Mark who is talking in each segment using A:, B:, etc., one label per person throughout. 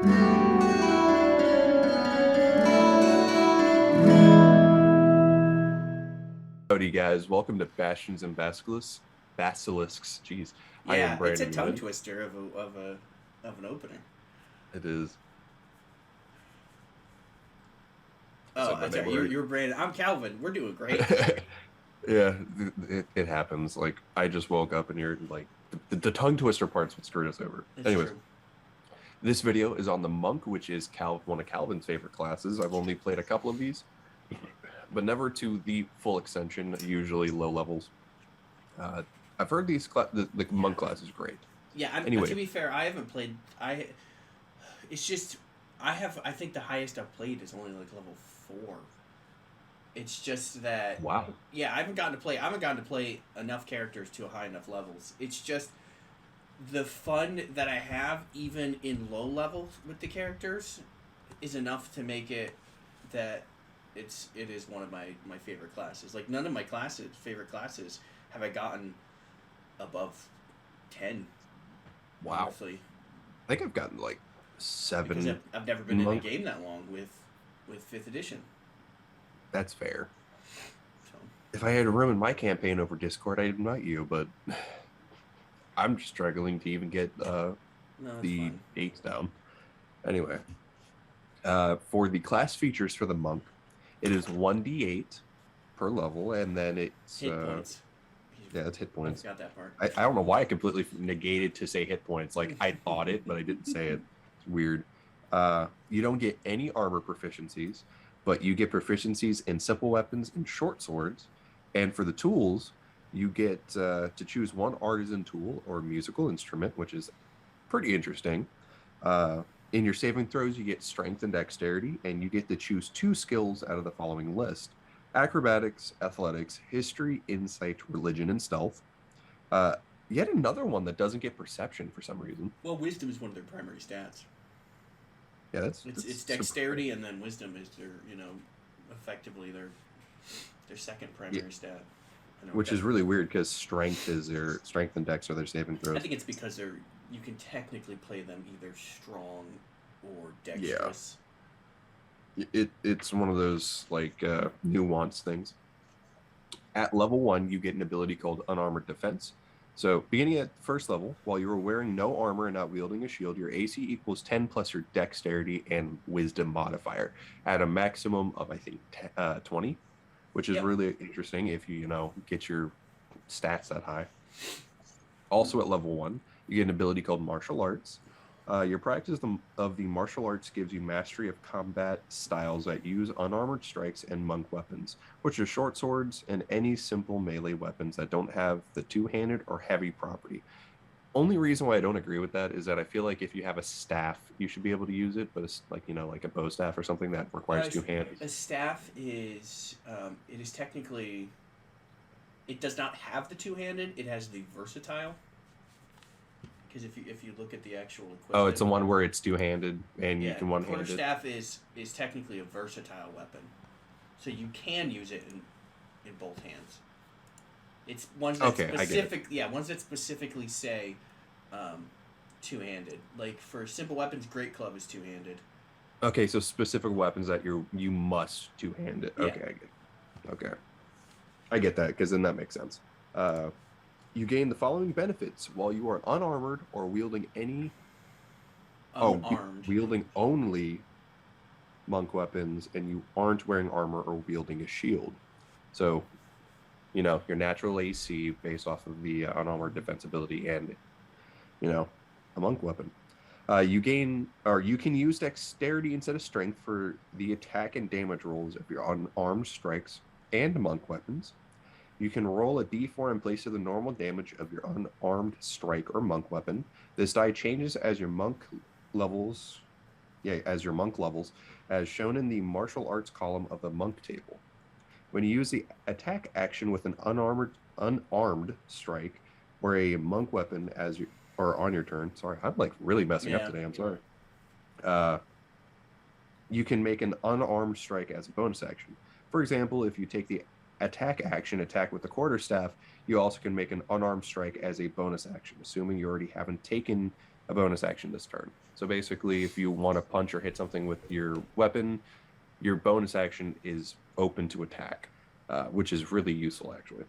A: Howdy, guys. Welcome to Bastions and Basilisks. Jeez, I am
B: Yeah, it's a
A: Brandon
B: tongue
A: Wood.
B: twister of an opener.
A: It is. I
B: Oh,
A: said my
B: that's
A: name
B: right.
A: already.
B: You're Brandon. I'm Calvin. We're doing great.
A: Yeah, it happens. Like, I just woke up and you're like, the tongue twister part's what screwed us over.
B: It's
A: Anyways,
B: true.
A: this video is on the Monk, which is one of Calvin's favorite classes. I've only played a couple of these, but never to the full extension, usually low levels. Uh, I've heard the Monk
B: Yeah,
A: class is great.
B: yeah. To
A: Anyway,
B: be fair, I haven't played. It's just, I have. I think the highest I've played is only like level 4. It's just that,
A: wow.
B: yeah, I haven't gotten to play. I haven't gotten to play enough characters to high enough levels. It's just the fun that I have, even in low levels with the characters, is enough to make it that it is one of my favorite classes. Like none of my favorite classes have I gotten above 10,
A: Wow.
B: honestly,
A: I think I've gotten like
B: because
A: seven
B: I've never been in a
A: monk.
B: game that long with 5th edition.
A: That's fair.
B: So
A: If I had room in my campaign over Discord, I'd invite you, but I'm struggling to even get
B: no, it's
A: the
B: fine.
A: dates down. Anyway, for the class features for the monk, it is 1d8 per level, and then it's
B: Hit points.
A: yeah, it's hit
B: I
A: points.
B: forgot that part.
A: I don't know why I completely negated to say hit points. Like I thought it, but I didn't say it. It's weird. You don't get any armor proficiencies, but you get proficiencies in simple weapons and short swords. And for the tools, you get to choose one artisan tool or musical instrument, which is pretty interesting. Uh, in your saving throws, you get strength and dexterity, and you get to choose 2 skills out of the following list: acrobatics, athletics, history, insight, religion, and stealth. Uh, Yet another one that doesn't get perception for some reason.
B: Well, wisdom is one of their primary stats.
A: Yeah, that's
B: It's
A: surprising.
B: dexterity, and then wisdom is their, effectively their second
A: Yeah,
B: primary stat. I know
A: which is really weird because strength and dex are their saving
B: I
A: throws.
B: think it's because you can technically play them either strong or
A: Yeah,
B: dexterous.
A: it's one of those like nuanced things. At level 1, you get an ability called Unarmored Defense. So, beginning at first level, while you are wearing no armor and not wielding a shield, your AC equals 10 plus your dexterity and wisdom modifier at a maximum of, I think, 20, which is
B: Yep.
A: really interesting if you get your stats that high. Also at level 1, you get an ability called Martial Arts. Your practice of the martial arts gives you mastery of combat styles that use unarmored strikes and monk weapons, which are short swords and any simple melee weapons that don't have the two-handed or heavy property. Only reason why I don't agree with that is that I feel like if you have a staff, you should be able to use it, but it's like, like a bow staff or something that requires two hands.
B: A staff is it is technically, it does not have the two-handed. It has the versatile. Because if you look at the actual
A: Oh, it's
B: equivalent,
A: the one where it's two-handed and you
B: yeah,
A: can
B: the
A: one-hand it.
B: quarterstaff is technically a versatile weapon, so you can use it in both hands. It's ones that
A: Okay, I get it.
B: ones that specifically say um, two-handed. Like for simple weapons, great club is two-handed.
A: Okay, so specific weapons that you must two-hand it.
B: Yeah,
A: Okay, I get it. Okay. I get that because then that makes sense. Uh, you gain the following benefits while you are unarmored or wielding
B: unarmed.
A: wielding only monk weapons, and you aren't wearing armor or wielding a shield. So, your natural AC based off of the unarmored defensibility and a monk weapon. You can use dexterity instead of strength for the attack and damage rolls of your unarmed strikes and monk weapons. You can roll a d4 in place of the normal damage of your unarmed strike or monk weapon. This die changes as your monk levels, as shown in the martial arts column of the monk table. When you use the attack action with an unarmed strike or a monk weapon or on your turn. Sorry, I'm like really messing up
B: Yeah,
A: today. I'm sorry. Uh, you can make an unarmed strike as a bonus action. For example, if you take the attack action, attack with the quarterstaff, you also can make an unarmed strike as a bonus action, assuming you already haven't taken a bonus action this turn. So basically, if you want to punch or hit something with your weapon, your bonus action is open to attack, which is really useful, actually.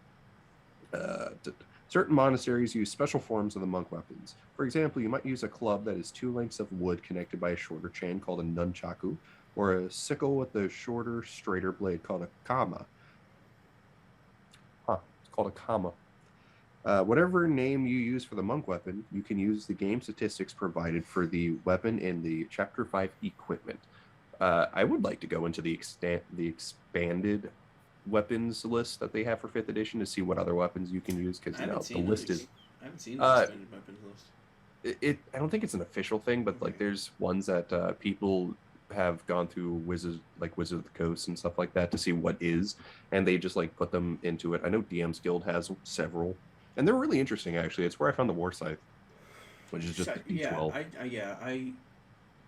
A: Certain monasteries use special forms of the monk weapons. For example, you might use a club that is 2 lengths of wood connected by a shorter chain called a nunchaku, or a sickle with a shorter, straighter blade called a kama. It's called a kama. Whatever name you use for the monk weapon, you can use the game statistics provided for the weapon in the Chapter 5 equipment. I would like to go into the expanded weapons list that they have for 5th edition to see what other weapons you can use, because the list is...
B: I haven't seen the expanded weapons list.
A: I don't think it's an official thing, but like there's ones that people have gone through Wizard of the Coast and stuff like that to see what is, and they just like put them into it. I know DM's Guild has several, and they're really interesting actually. It's where I found the War Scythe, which is just a D12.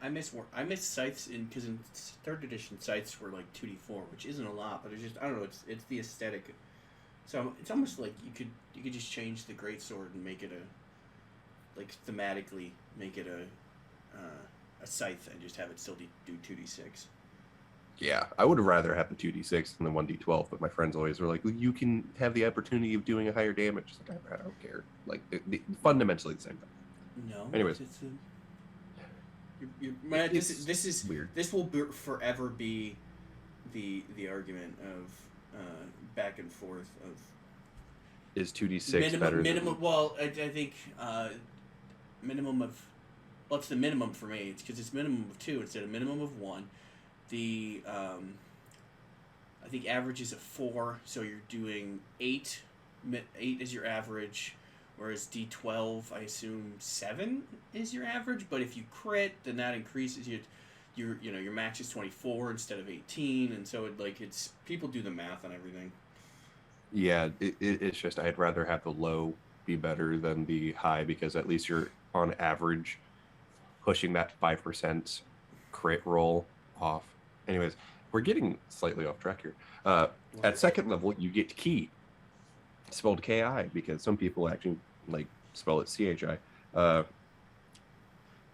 B: I miss scythes because in 3rd edition scythes were like 2d4, which isn't a lot, but it's just, I don't know, it's the aesthetic. So it's almost like you could just change the greatsword and make it thematically make it a scythe and just have it still do 2d6.
A: Yeah, I would rather have the 2d6 than the 1d12, but my friends always were like, well, you can have the opportunity of doing a higher damage. It's like, I don't care. Like, fundamentally the same thing.
B: No.
A: Anyways.
B: This is weird. This will forever be the argument of back and forth of
A: is 2d6 better
B: than... Well, I think minimum of... Well, it's the minimum for me. It's because it's minimum of 2 instead of minimum of 1. The I think average is a 4, so you're doing 8. 8 is your average, whereas D12, I assume 7 is your average. But if you crit, then that increases your max is 24 instead of 18, and so it's people do the math on everything.
A: Yeah, it's just I'd rather have the low be better than the high, because at least you're on average pushing that 5% crit roll off. Anyways, we're getting slightly off track here. At 2nd level, you get Ki, spelled Ki, because some people actually spell it CHI.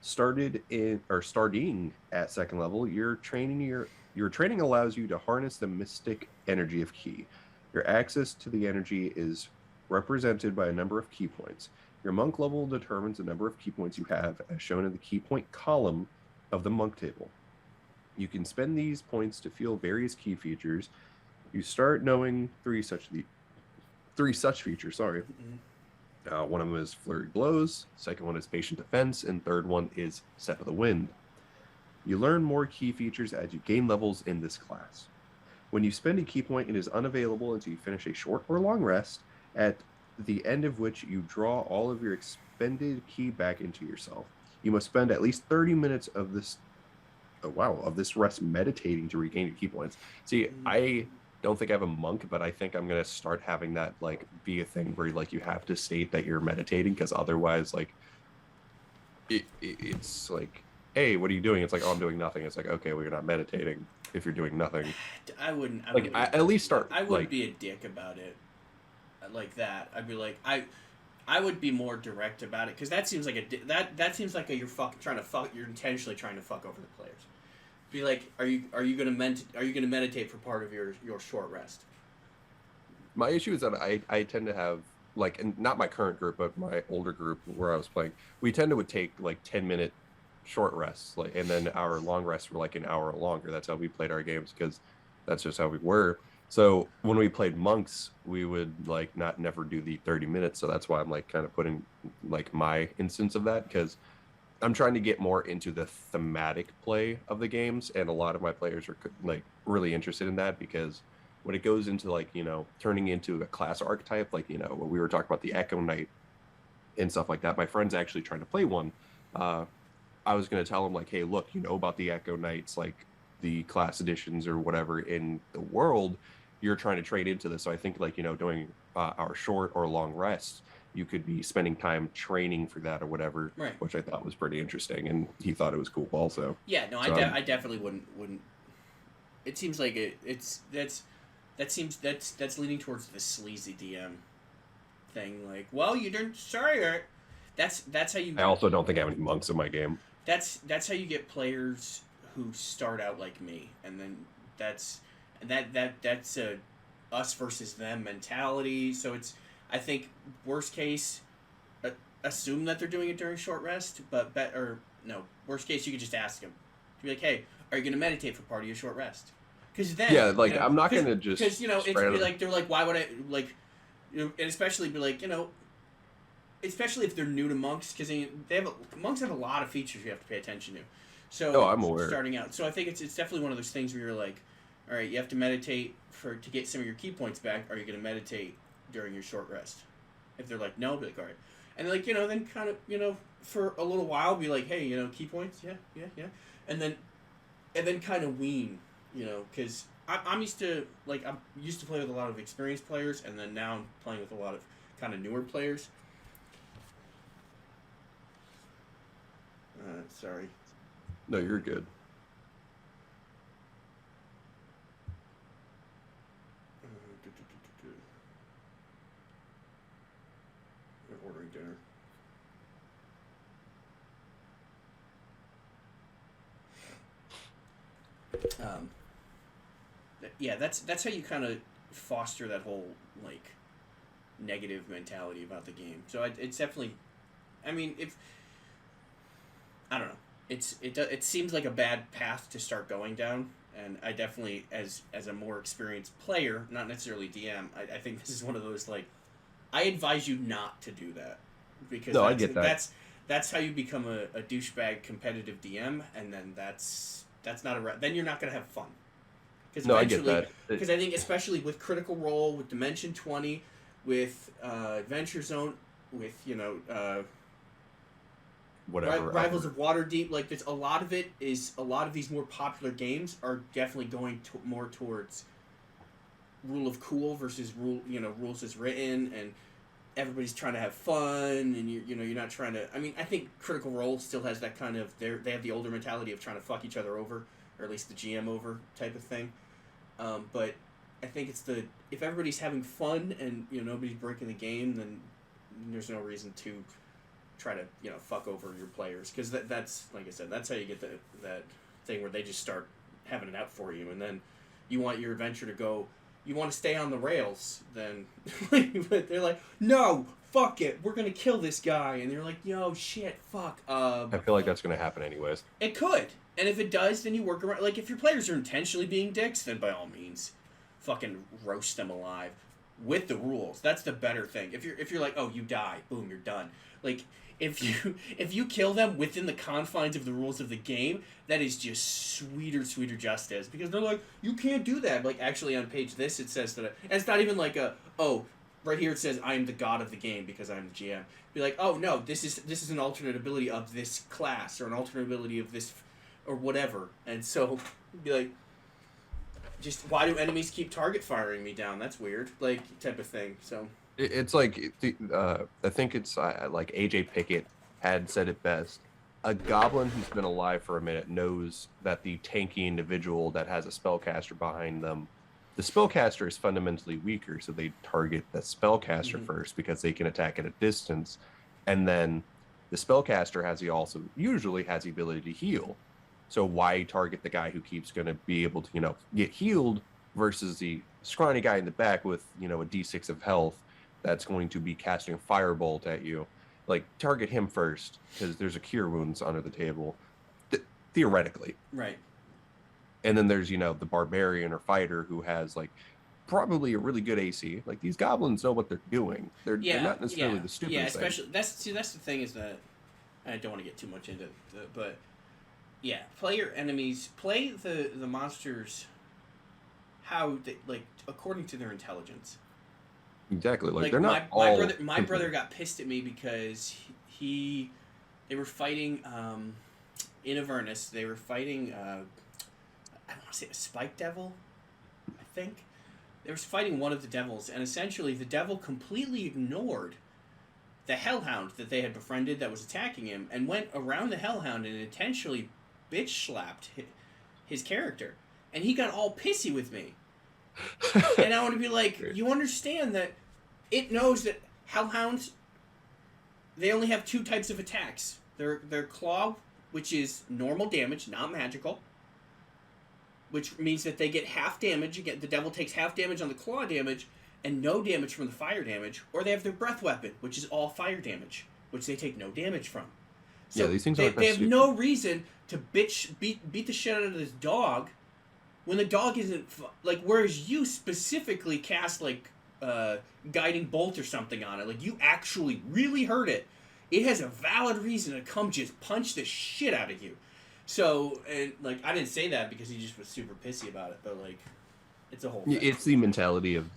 A: Starting at 2nd level, your training allows you to harness the mystic energy of Ki. Your access to the energy is represented by a number of key points. Your monk level determines the number of key points you have, as shown in the key point column of the monk table. You can spend these points to feel various key features. You start knowing three such features. Sorry. Mm-hmm. One of them is flurried blows. Second one is patient defense, and third one is step of the wind. You learn more key features as you gain levels in this class. When you spend a key point, it is unavailable until you finish a short or long rest, at the end of which you draw all of your expended key back into yourself. You must spend at least 30 minutes of this rest meditating to regain your key points. See, I don't think I have a monk, but I think I'm going to start having that be a thing where you have to state that you're meditating, because otherwise it's like, hey, what are you doing? It's like, oh, I'm doing nothing. It's like, okay, well, you're not meditating if you're doing nothing.
B: I wouldn't
A: at least start.
B: I wouldn't be a dick about it like that. I'd be like, I would be more direct about it, because that seems like you're intentionally trying to fuck over the players. Be like, are you gonna meditate for part of your short rest?
A: My issue is that I tend to have and not my current group, but my older group where I was playing, we would take 10-minute short rests, and then our long rests were an hour longer. That's how we played our games, because that's just how we were. So when we played monks, we would never do the 30 minutes. So that's why I'm kind of putting my instance of that, because I'm trying to get more into the thematic play of the games, and a lot of my players are really interested in that, because when it goes into turning into a class archetype, what we were talking about, the Echo Knight and stuff like that. My friend's actually trying to play one. I was going to tell him hey, look, about the Echo Knights, the class editions or whatever in the world, you're trying to trade into this. So I think doing our short or long rests, you could be spending time training for that or whatever,
B: right,
A: which I thought was pretty interesting, and he thought it was cool also.
B: Yeah, no, so I definitely wouldn't. It seems like that's leaning towards the sleazy DM thing. Well, you didn't say it. That's how you.
A: I also don't think I have any monks in my game.
B: That's how you get players who start out like me, and then that's a us versus them mentality. So it's, I think, worst case, assume that they're doing it during short rest, but no, worst case you could just ask them, be like, hey, are you going to meditate for part of your short rest? Because then
A: I'm not going to just
B: because it's be like they're like, why would I like, and especially be like, especially if they're new to monks, because monks have a lot of features you have to pay attention to. So
A: I'm aware.
B: Starting out, so I think it's definitely one of those things where you're like, all right, you have to meditate to get some of your key points back. Are you going to meditate during your short rest? If they're like, no, be like, all right, and like then kind of for a little while be like, hey, key points, yeah, and then kind of wean, because I'm used to play with a lot of experienced players, and then now I'm playing with a lot of kind of newer players. Sorry.
A: No, you're good.
B: We're ordering dinner. Yeah, that's how you kind of foster that whole negative mentality about the game. So it's definitely, I mean, if I don't know, it seems like a bad path to start going down, and I definitely, as a more experienced player, not necessarily DM, I think this is one of those I advise you not to do that, because
A: I get that.
B: That's how you become a douchebag competitive DM, and then that's not then you're not gonna have fun.
A: I get that.
B: Because I think especially with Critical Role, with Dimension 20, with Adventure Zone, with
A: whatever
B: Rivals of Waterdeep, there's a lot of these more popular games are definitely going more towards rule of cool versus rules as written, and everybody's trying to have fun, and you're not trying to. I mean, I think Critical Role still has that kind of they have the older mentality of trying to fuck each other over, or at least the GM over type of thing. But I think it's if everybody's having fun and nobody's breaking the game, then there's no reason to try to fuck over your players, because that's like I said, that's how you get that thing where they just start having it out for you, and then you want your adventure to go. You want to stay on the rails, then they're like, no, fuck it, we're gonna kill this guy, and you're like, yo, shit, fuck.
A: I feel like that's gonna happen anyways.
B: It could, and if it does, then you work around. If your players are intentionally being dicks, then by all means, fucking roast them alive with the rules. That's the better thing. If you're like, oh, you die, boom, you're done. If you kill them within the confines of the rules of the game, that is just sweeter justice, because they're like, you can't do that. Actually on page this it says that, and it's not even right here it says I am the god of the game because I'm the GM. Be like, oh no, this is an alternate ability of this class, or an alternate ability of this, or whatever. And so be like, just why do enemies keep target firing me down? That's weird, type of thing. So.
A: It's I think it's like AJ Pickett had said it best. A goblin who's been alive for a minute knows that the tanky individual that has a spellcaster behind them, the spellcaster is fundamentally weaker, so they target the spellcaster first because they can attack at a distance, and then the spellcaster usually has the ability to heal. So why target the guy who keeps going to be able to get healed versus the scrawny guy in the back with a D6 of health that's going to be casting a firebolt at you? Target him first, because there's a cure wounds under the table, theoretically.
B: Right.
A: And then there's the barbarian or fighter who has probably a really good AC. These goblins know what they're doing. They're not necessarily the stupid thing.
B: Especially that's the thing, is that I don't want to get too much into it, but yeah, play your enemies, play the monsters how they according to their intelligence.
A: Exactly. They're not all.
B: My brother got pissed at me because they were fighting in Avernus. They were fighting I don't want to say a spike devil, I think. They were fighting one of the devils, and essentially the devil completely ignored the hellhound that they had befriended that was attacking him, and went around the hellhound and intentionally bitch slapped his character, and he got all pissy with me. And I want to be like, you understand that it knows that hellhounds they only have two types of attacks. Their claw, which is normal damage, not magical, which means that they get half damage. Again, the devil takes half damage on the claw damage and no damage from the fire damage. Or they have their breath weapon, which is all fire damage, which they take no damage from. So
A: yeah, these things
B: they have
A: stupid.
B: no reason to beat the shit out of this dog when the dog isn't like. Whereas you specifically cast like guiding bolt or something on it, like you actually really hurt it. It has a valid reason to come just punch the shit out of you. So, and like, I didn't say that because he just was super pissy about it, but like, it's a whole thing.
A: It's the mentality of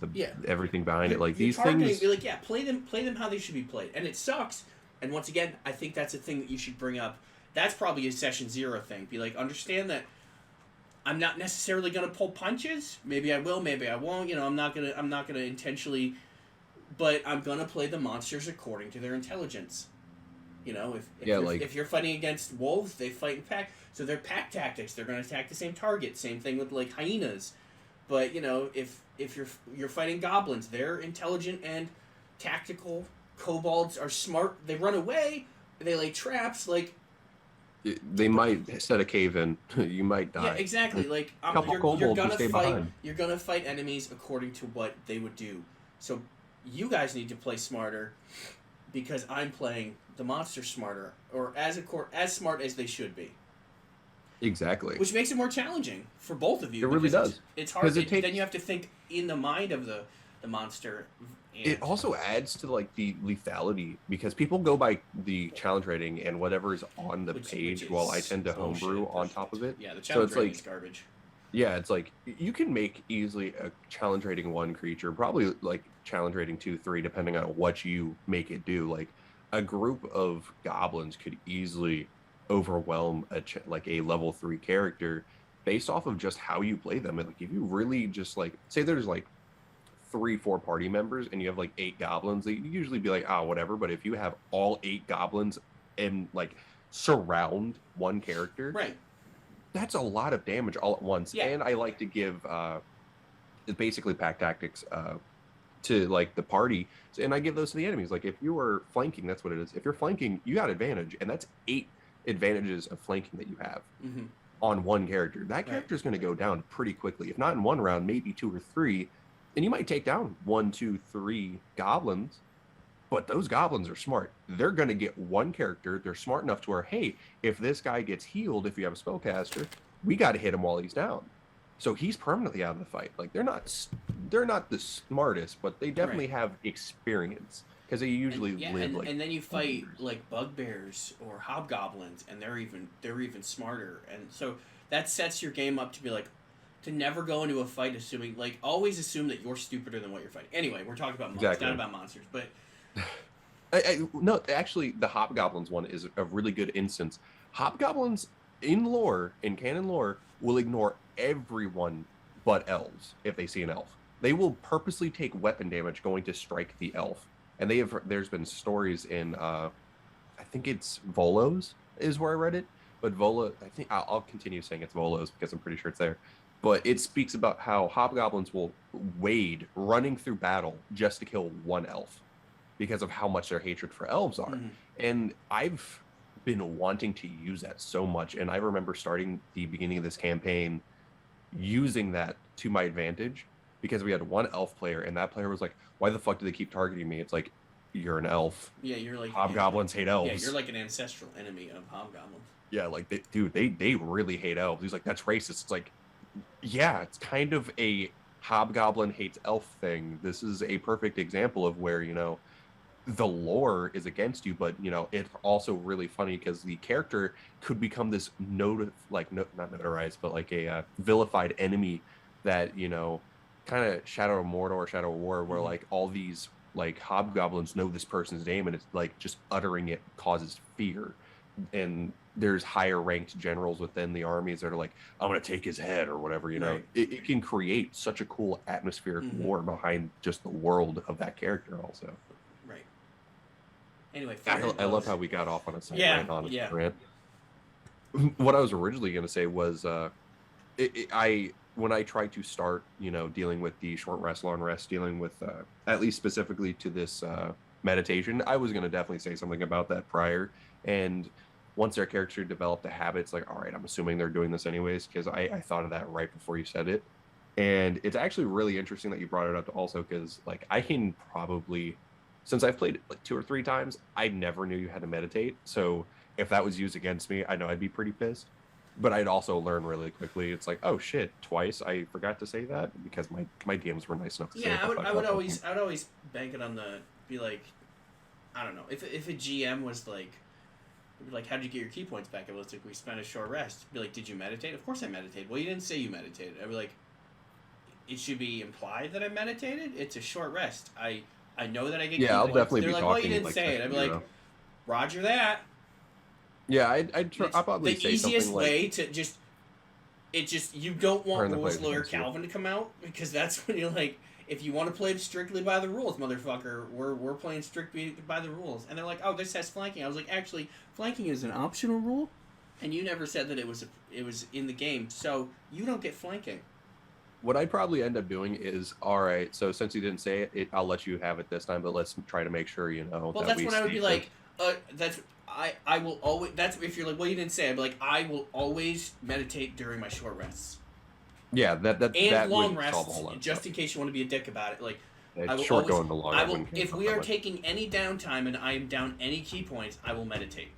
A: everything behind it. Like these things,
B: be like, yeah, play them how they should be played, and it sucks. And once again, I think that's a thing that you should bring up. That's probably a session 0 thing. Be like, understand that I'm not necessarily gonna pull punches. Maybe I will, maybe I won't. You know, I'm not gonna intentionally, but I'm gonna play the monsters according to their intelligence. You know, if you're fighting against wolves, they fight in pack. So they're pack tactics. They're going to attack the same target. Same thing with like hyenas. But you know, if you're fighting goblins, they're intelligent and tactical. Kobolds are smart. They run away. They lay traps. Like
A: they might set a cave in. You might die.
B: Yeah, exactly. Like you're gonna fight. Behind. You're gonna fight enemies according to what they would do. So you guys need to play smarter, because I'm playing the monster smarter, or as smart as they should be.
A: Exactly.
B: Which makes it more challenging for both of you.
A: It really does.
B: It's hard. Then you have to think in the mind of the monster. And
A: it also adds to like the lethality, because people go by the challenge rating and whatever is on the page, while I tend to homebrew on top of it.
B: Yeah, the challenge rating is
A: like
B: garbage.
A: Yeah, it's like you can make easily a challenge rating 1 creature, probably like challenge rating 2, 3, depending on what you make it do. Like a group of goblins could easily overwhelm a level 3 character based off of just how you play them. And like if you really just like say there's like 3-4 party members and you have like 8 goblins, they usually be like, whatever. But if you have all 8 goblins and like surround one character,
B: right,
A: that's a lot of damage all at once.
B: Yeah.
A: And I like to give basically pack tactics to like the party, and I give those to the enemies. Like if you are flanking, that's what it is. If you're flanking, you got advantage, and that's 8 advantages of flanking that you have on one character. That character is going to go down pretty quickly. If not in one round, maybe 2 or 3, and you might take down 1, 2, 3 goblins. But those goblins are smart. They're going to get one character. They're smart enough to where, hey, if this guy gets healed, if you have a spellcaster, we got to hit him while he's down. So he's permanently out of the fight. Like they're not the smartest, but they definitely have experience, because they usually live
B: and then you fight like bugbears or hobgoblins, and they're even smarter. And so that sets your game up to be like, to never go into a fight assuming, like, always assume that you're stupider than what you're fighting. Anyway, we're talking about monsters, not about monsters, but.
A: No, actually, the hobgoblins one is a really good instance. Hobgoblins in canon lore, will ignore everyone but elves if they see an elf. They will purposely take weapon damage going to strike the elf. And there's been stories in, I think it's Volos is where I read it, but I think I'll continue saying it's Volos because I'm pretty sure it's there. But it speaks about how hobgoblins will wade running through battle just to kill one elf, because of how much their hatred for elves are. And I've been wanting to use that so much. And I remember starting the beginning of this campaign using that to my advantage, because we had one elf player, and that player was like, why the fuck do they keep targeting me? It's like, you're an elf.
B: Yeah, you're like...
A: Hobgoblins hate elves.
B: Yeah, you're like an ancestral enemy of hobgoblins.
A: Yeah, like, they really hate elves. He's like, that's racist. It's like, yeah, it's kind of a hobgoblin hates elf thing. This is a perfect example of where, the lore is against you, but it's also really funny because the character could become this not notarized, but like a vilified enemy that kind of Shadow of Mordor, Shadow of War, where like all these like hobgoblins know this person's name, and it's like just uttering it causes fear. And there's higher ranked generals within the armies that are like, I'm gonna take his head or whatever.
B: Right.
A: It can create such a cool atmospheric lore behind just the world of that character also.
B: Anyway,
A: I love how we got off on a side rant on a rant. What I was originally going to say was, when I try to start, dealing with the short rest, long rest, dealing with, at least specifically to this meditation. I was going to definitely say something about that prior. And once their character developed the habit, it's like, all right, I'm assuming they're doing this anyways, because I thought of that right before you said it. And it's actually really interesting that you brought it up also, because like I can probably, since I've played it like 2 or 3 times, I never knew you had to meditate. So if that was used against me, I know I'd be pretty pissed. But I'd also learn really quickly. It's like, oh shit, twice I forgot to say that because my DMs were nice enough to say
B: Yeah,
A: it.
B: I would always bank it on the be like, I don't know, if a GM was like, how'd you get your key points back? It was like, we spent a short rest. Be like, did you meditate? Of course I meditated. Well, you didn't say you meditated. I'd be like, it should be implied that I meditated. It's a short rest. I know that I get key
A: I'll
B: points.
A: definitely
B: They're
A: be
B: like,
A: talking
B: well, you didn't
A: like
B: say it. I'd be like, Roger that.
A: yeah, I'll probably
B: the
A: say
B: easiest
A: something
B: way
A: like,
B: to just you don't want
A: turn the
B: rules
A: players
B: lawyer
A: against you.
B: Kalvin to come out, because that's when you're like, if you want to play strictly by the rules, motherfucker, we're playing strictly by the rules. And they're like, oh, this has flanking. I was like, actually, flanking is an optional rule, and you never said that it was in the game, so you don't get flanking.
A: What I'd probably end up doing is, all right, so since you didn't say it, I'll let you have it this time, but let's try to make sure,
B: Well,
A: that
B: that's
A: we
B: when I would be
A: stay
B: like, I will always. That's if you're like, well, you didn't say. I'd be like, I will always meditate during my short rests
A: yeah, that
B: long
A: would solve a whole lot
B: rests,
A: of
B: just
A: stuff.
B: in case you want to be a dick about it. Like, I
A: It's
B: will
A: short
B: always.
A: going to long.
B: I
A: I
B: will.
A: wouldn't care
B: If
A: about
B: we
A: that
B: are
A: much.
B: taking any downtime and I am down any key points, I will meditate.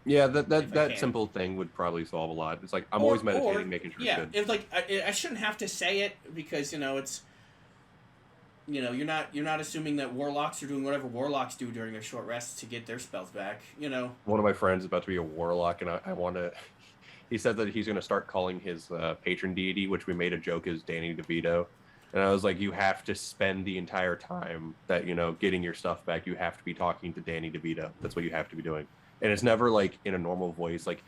A: Yeah,
B: If I
A: that
B: can.
A: simple thing would probably solve a lot. It's like I'm
B: Or
A: always meditating, making sure it's
B: yeah,
A: good.
B: it's like I shouldn't have to say it because it's. You're not assuming that warlocks are doing whatever warlocks do during their short rests to get their spells back.
A: One of my friends is about to be a warlock, and I want to. He said that he's going to start calling his patron deity, which we made a joke, is Danny DeVito. And I was like, you have to spend the entire time that getting your stuff back. You have to be talking to Danny DeVito. That's what you have to be doing. And it's never like in a normal voice. Like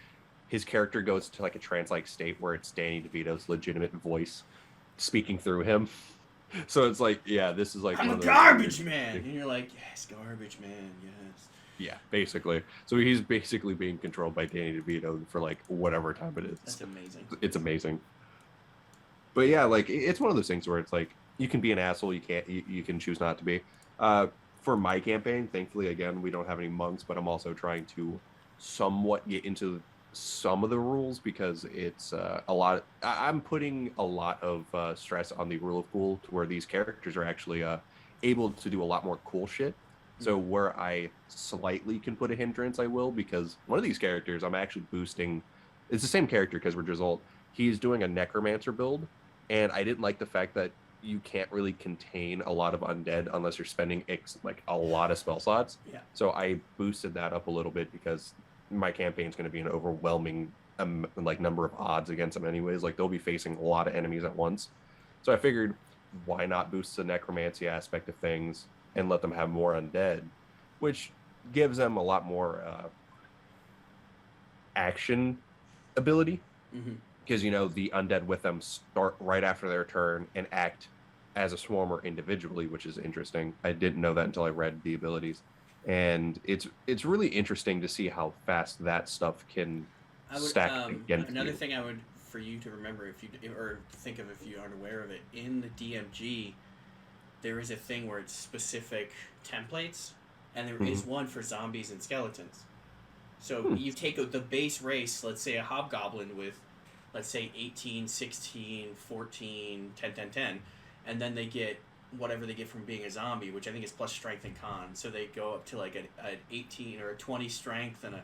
A: his character goes to like a trance-like state where it's Danny DeVito's legitimate voice speaking through him. So it's like, yeah, this is like
B: I'm
A: one
B: a
A: of those
B: garbage
A: weird-
B: man, and you're like, yes, garbage man, yes.
A: Yeah, basically. So he's basically being controlled by Danny DeVito for like whatever time it is.
B: That's amazing.
A: It's amazing. But yeah, like it's one of those things where it's like you can be an asshole, you can choose not to be. For my campaign, thankfully, again, we don't have any monks, but I'm also trying to somewhat get into some of the rules because it's a lot. I'm putting a lot of stress on the rule of cool to where these characters are actually able to do a lot more cool shit. So where I slightly can put a hindrance, I will, because one of these characters I'm actually boosting. It's the same character because we're Drizzle. He's doing a necromancer build, and I didn't like the fact that you can't really contain a lot of undead unless you're spending like a lot of spell slots.
B: Yeah.
A: So I boosted that up a little bit because my campaign's going to be an overwhelming like number of odds against them anyways. Like they'll be facing a lot of enemies at once. So I figured, why not boost the necromancy aspect of things and let them have more undead, which gives them a lot more action ability.
B: Mm-hmm.
A: Because the undead with them start right after their turn and act as a swarmer individually, which is interesting. I didn't know that until I read the abilities, and it's really interesting to see how fast that stuff can stack against
B: another
A: you.
B: thing I would for you to remember or think of if you aren't aware of it, in the DMG there is a thing where it's specific templates, and there is one for zombies and skeletons. So you take the base race, let's say a hobgoblin with, let's say 18, 16, 14, 10, 10, 10, and then they get whatever they get from being a zombie, which I think is plus strength and con. So they go up to like an 18 or a 20 strength and a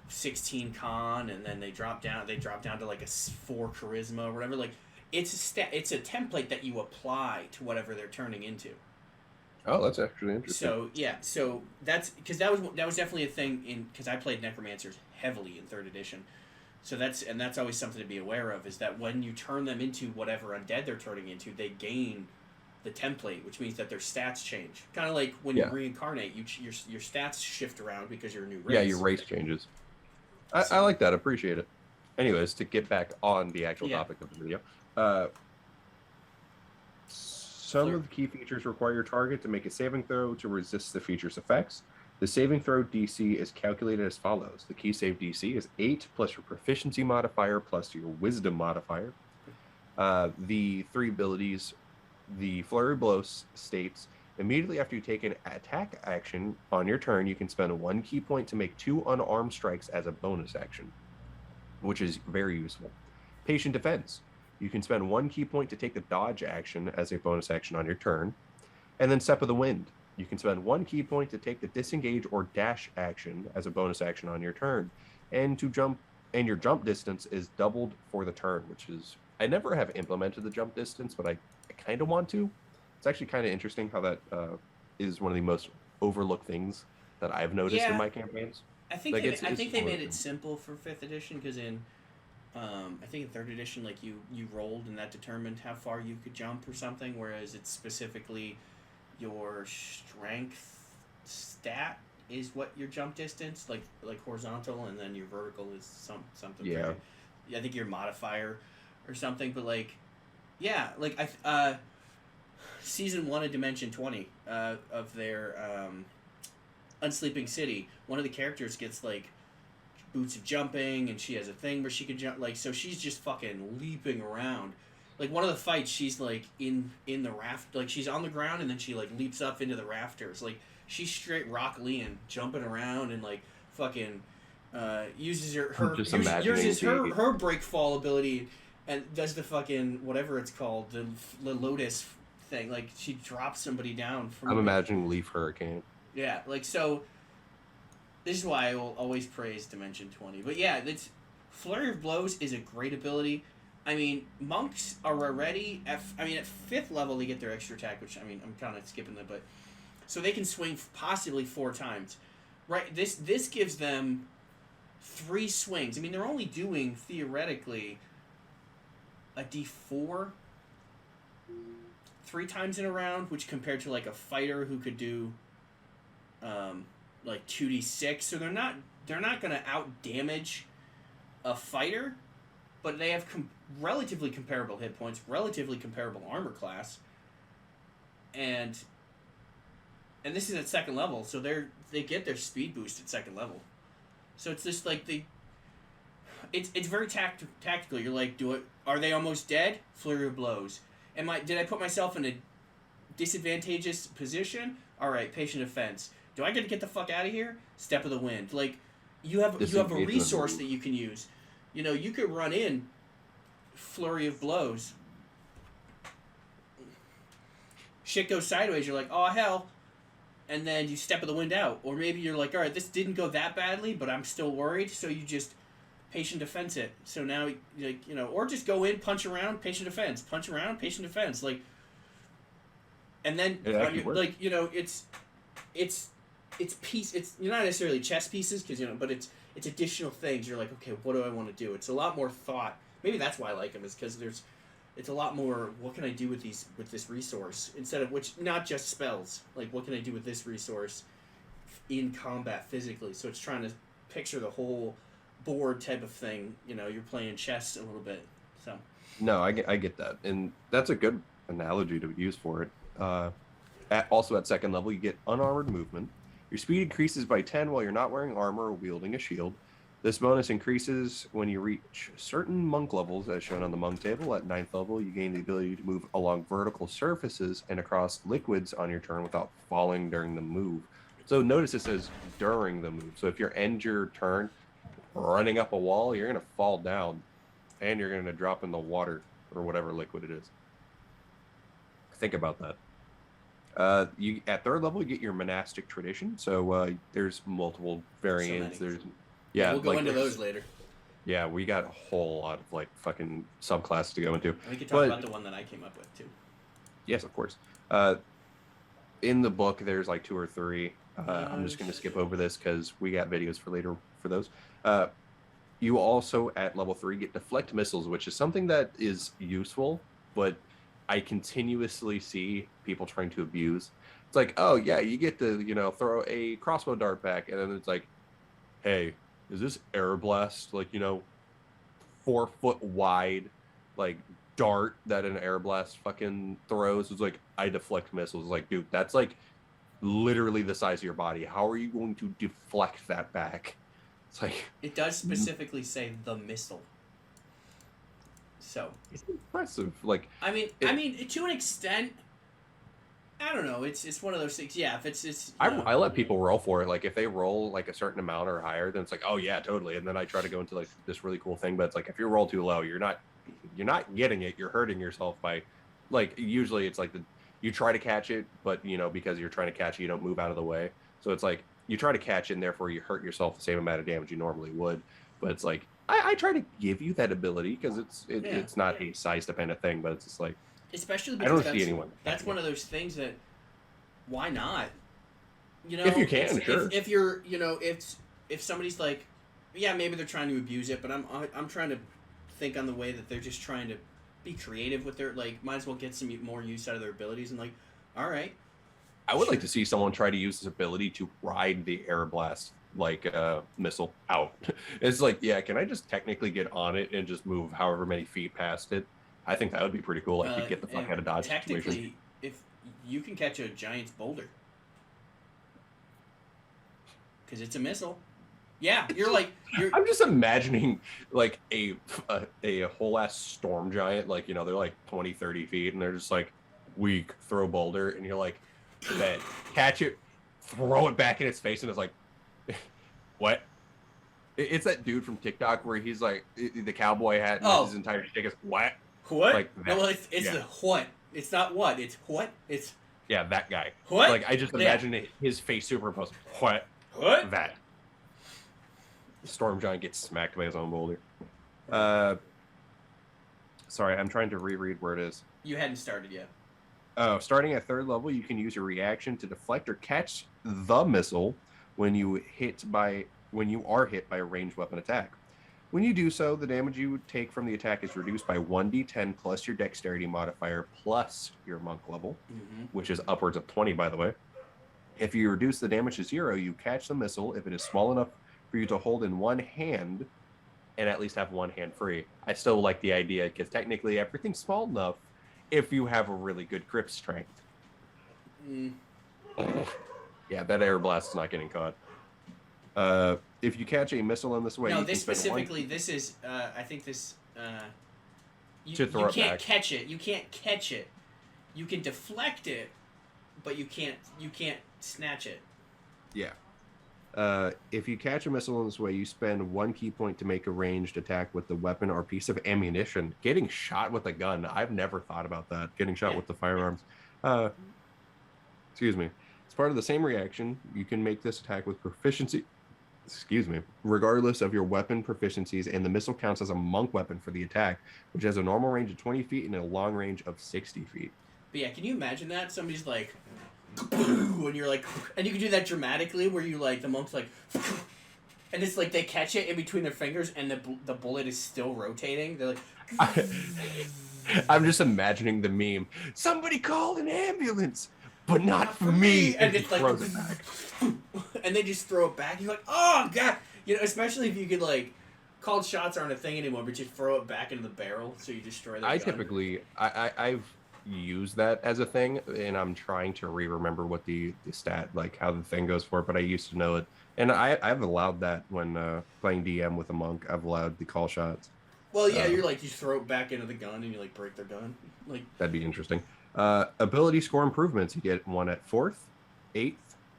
B: 16 con, and then they drop down to like a 4 charisma or whatever. Like it's a template that you apply to whatever they're turning into.
A: Oh, that's actually interesting.
B: So yeah, so that's because that was definitely a thing because I played necromancers heavily in 3rd edition. So that's always something to be aware of, is that when you turn them into whatever undead they're turning into, they gain the template, which means that their stats change. Kind of like when you reincarnate, your stats shift around because you're a new race.
A: Yeah, your race changes. I like that. Appreciate it. Anyways, to get back on the actual topic of the video, some of the key features require your target to make a saving throw to resist the feature's effects. The saving throw DC is calculated as follows. The key save DC is 8 plus your proficiency modifier plus your wisdom modifier. The 3 abilities, the Flurry Blow states, Immediately after you take an attack action on your turn, you can spend 1 key point to make 2 unarmed strikes as a bonus action, which is very useful. Patient Defense. You can spend 1 key point to take the dodge action as a bonus action on your turn. And then Step of the Wind. You can spend 1 key point to take the disengage or dash action as a bonus action on your turn. And your jump distance is doubled for the turn, which is, I never have implemented the jump distance, but I kind of want to. It's actually kind of interesting how that is one of the most overlooked things that I've noticed in my campaigns.
B: I think
A: Like,
B: I think they made it
A: overlooked.
B: simple for fifth edition because in I think in third edition like you rolled and that determined how far you could jump or something, whereas it's specifically your strength stat is what your jump distance like horizontal, and then your vertical is something.
A: Yeah.
B: I think your modifier or something, but like yeah, like season 1 of Dimension 20 of their Unsleeping City, one of the characters gets like boots of jumping, and she has a thing where she can jump, like, so she's just fucking leaping around. Like one of the fights, she's like in the raft, like she's on the ground and then she like leaps up into the rafters. Like she's straight Rock Lean, jumping around and like fucking uses her break fall ability and does the fucking whatever it's called, the lotus thing. Like she drops somebody down from.
A: I'm imagining Leaf Hurricane.
B: Yeah, like so. This is why I will always praise Dimension 20. But yeah, it's Flurry of Blows is a great ability. I mean, monks are already at 5th level they get their extra attack, which I mean I'm kind of skipping that, but so they can swing possibly 4 times, right? This gives them 3 swings. I mean they're only doing theoretically a D4 3 times in a round, which compared to like a fighter who could do like 2d6, so they're not gonna out damage a fighter, but they have relatively comparable hit points, relatively comparable armor class, and this is at 2nd level, so they get their speed boost at 2nd level. So it's just like it's very tactical. You're like, are they almost dead? Flurry of Blows. Did I put myself in a disadvantageous position? All right, Patient Defense. Do I get the fuck out of here? Step of the Wind. Like, you have a resource that you can use. You know, you could run in Flurry of Blows. Shit goes sideways. You're like, oh hell, and then you Step of the Wind out. Or maybe you're like, all right, this didn't go that badly, but I'm still worried. So you just Patient Defense it. So now, like, you know, or just go in, punch around, Patient Defense, punch around, Patient Defense, like, and then like, you know, it's not necessarily chess pieces, because, you know, but it's additional things. You're like, okay, what do I want to do? It's a lot more thought. Maybe that's why I like them, is because it's a lot more, what can I do with this resource, instead of not just spells, like what can I do with this resource in combat physically. So it's trying to picture the whole board type of thing. You know, you're playing chess a little bit. So
A: No, I get that, and that's a good analogy to use for it. Also at 2nd level, you get unarmored movement. Your speed increases by 10 while you're not wearing armor or wielding a shield. This bonus increases when you reach certain monk levels, as shown on the monk table. At 9th level, you gain the ability to move along vertical surfaces and across liquids on your turn without falling during the move. So notice it says during the move. So if you end your turn running up a wall, you're going to fall down, and you're going to drop in the water or whatever liquid it is. Think about that. You at 3rd level, you get your monastic tradition. So there's multiple variants.
B: So
A: we'll
B: go into those later.
A: Yeah, we got a whole lot of like fucking subclasses to go into.
B: We can talk about the one that I came up with too.
A: Yes, of course. In the book, there's like 2 or 3. I'm just going to skip over this because we got videos for later for those. You also at level 3 get deflect missiles, which is something that is useful, but I continuously see people trying to abuse. It's like, oh yeah, you get to, you know, throw a crossbow dart back, and then it's like, hey, is this air blast, like, you know, 4 foot wide, like dart that an air blast fucking throws? It's like, I deflect missiles. Like, dude, that's like literally the size of your body. How are you going to deflect that back? It's like,
B: it does specifically say the missile. So
A: it's impressive. Like,
B: I mean, to an extent, I don't know. It's one of those things. Yeah, if it's
A: I let people roll for it. Like if they roll like a certain amount or higher, then it's like, oh yeah, totally. And then I try to go into like this really cool thing, but it's like if you roll too low, you're not getting it. You're hurting yourself by like usually it's like you try to catch it, but because you're trying to catch it, you don't move out of the way. So it's like you try to catch it, and therefore you hurt yourself the same amount of damage you normally would. But it's like I try to give you that ability because it's not a size dependent thing, but it's just like
B: especially
A: I
B: because
A: don't see anyone.
B: that's one of those things that why not?
A: If you can, sure.
B: If you're, if somebody's like, yeah, maybe they're trying to abuse it, but I'm trying to think on the way that they're just trying to be creative with their like, might as well get some more use out of their abilities and like, all right.
A: I would like to see someone try to use this ability to ride the air blast like missile out. It's like, yeah, can I just technically get on it and just move however many feet past it? I think that would be pretty cool. Like to get the fuck out of dodge
B: technically,
A: situation.
B: if you can catch a giant's boulder, because it's a missile. Yeah,
A: I'm just imagining like a whole ass storm giant, like they're like 20, 30 feet, and they're just like weak, throw boulder, and you're like, bet, catch it, throw it back in its face, and it's like, what? It's that dude from TikTok where he's like the cowboy hat, and his entire stick is what?
B: What?
A: Like that.
B: No, it's the what. It's not what. It's what. It's
A: that guy.
B: What?
A: Like I just imagine his face superimposed. What?
B: What?
A: That. Storm Giant gets smacked by his own boulder. Sorry, I'm trying to reread where it is.
B: You hadn't started yet.
A: Oh, starting at 3rd level, you can use your reaction to deflect or catch the missile when you are hit by a ranged weapon attack. When you do so, the damage you take from the attack is reduced by 1d10 plus your dexterity modifier plus your monk level, which is upwards of 20, by the way. If you reduce the damage to 0, you catch the missile if it is small enough for you to hold in one hand and at least have one hand free. I still like the idea because technically everything's small enough if you have a really good grip strength. Yeah, that air blast is not getting caught. If you catch a missile in this way,
B: no, this specifically, this is, I think this,
A: to throw
B: you
A: it
B: can't
A: back.
B: catch it. You can't catch it. You can deflect it, but you can't snatch it.
A: Yeah. If you catch a missile in this way, you spend 1 key point to make a ranged attack with the weapon or piece of ammunition. Getting shot with a gun, I've never thought about that. Getting shot with the firearms. Excuse me. As part of the same reaction, you can make this attack with proficiency. Excuse me. Regardless of your weapon proficiencies, and the missile counts as a monk weapon for the attack, which has a normal range of 20 feet and a long range of 60 feet.
B: But yeah, can you imagine that? Somebody's like, when you're like, and you can do that dramatically where you like, the monk's like, and it's like they catch it in between their fingers and the bullet is still rotating. They're like,
A: I'm just imagining the meme. Somebody call an ambulance, but not for me.
B: And it's like,
A: throws it back.
B: And they just throw it back. You're like, oh god, especially if you could like, called shots aren't a thing anymore, but you throw it back into the barrel so you destroy the gun.
A: Typically, I've used that as a thing, and I'm trying to remember what the stat, like how the thing goes for it, but I used to know it. And I've allowed that when playing DM with a monk. I've allowed the call shots.
B: Well, yeah, you're like, you throw it back into the gun and you like break their gun. Like
A: that'd be interesting. Ability score improvements. You get one at 4th, 8th,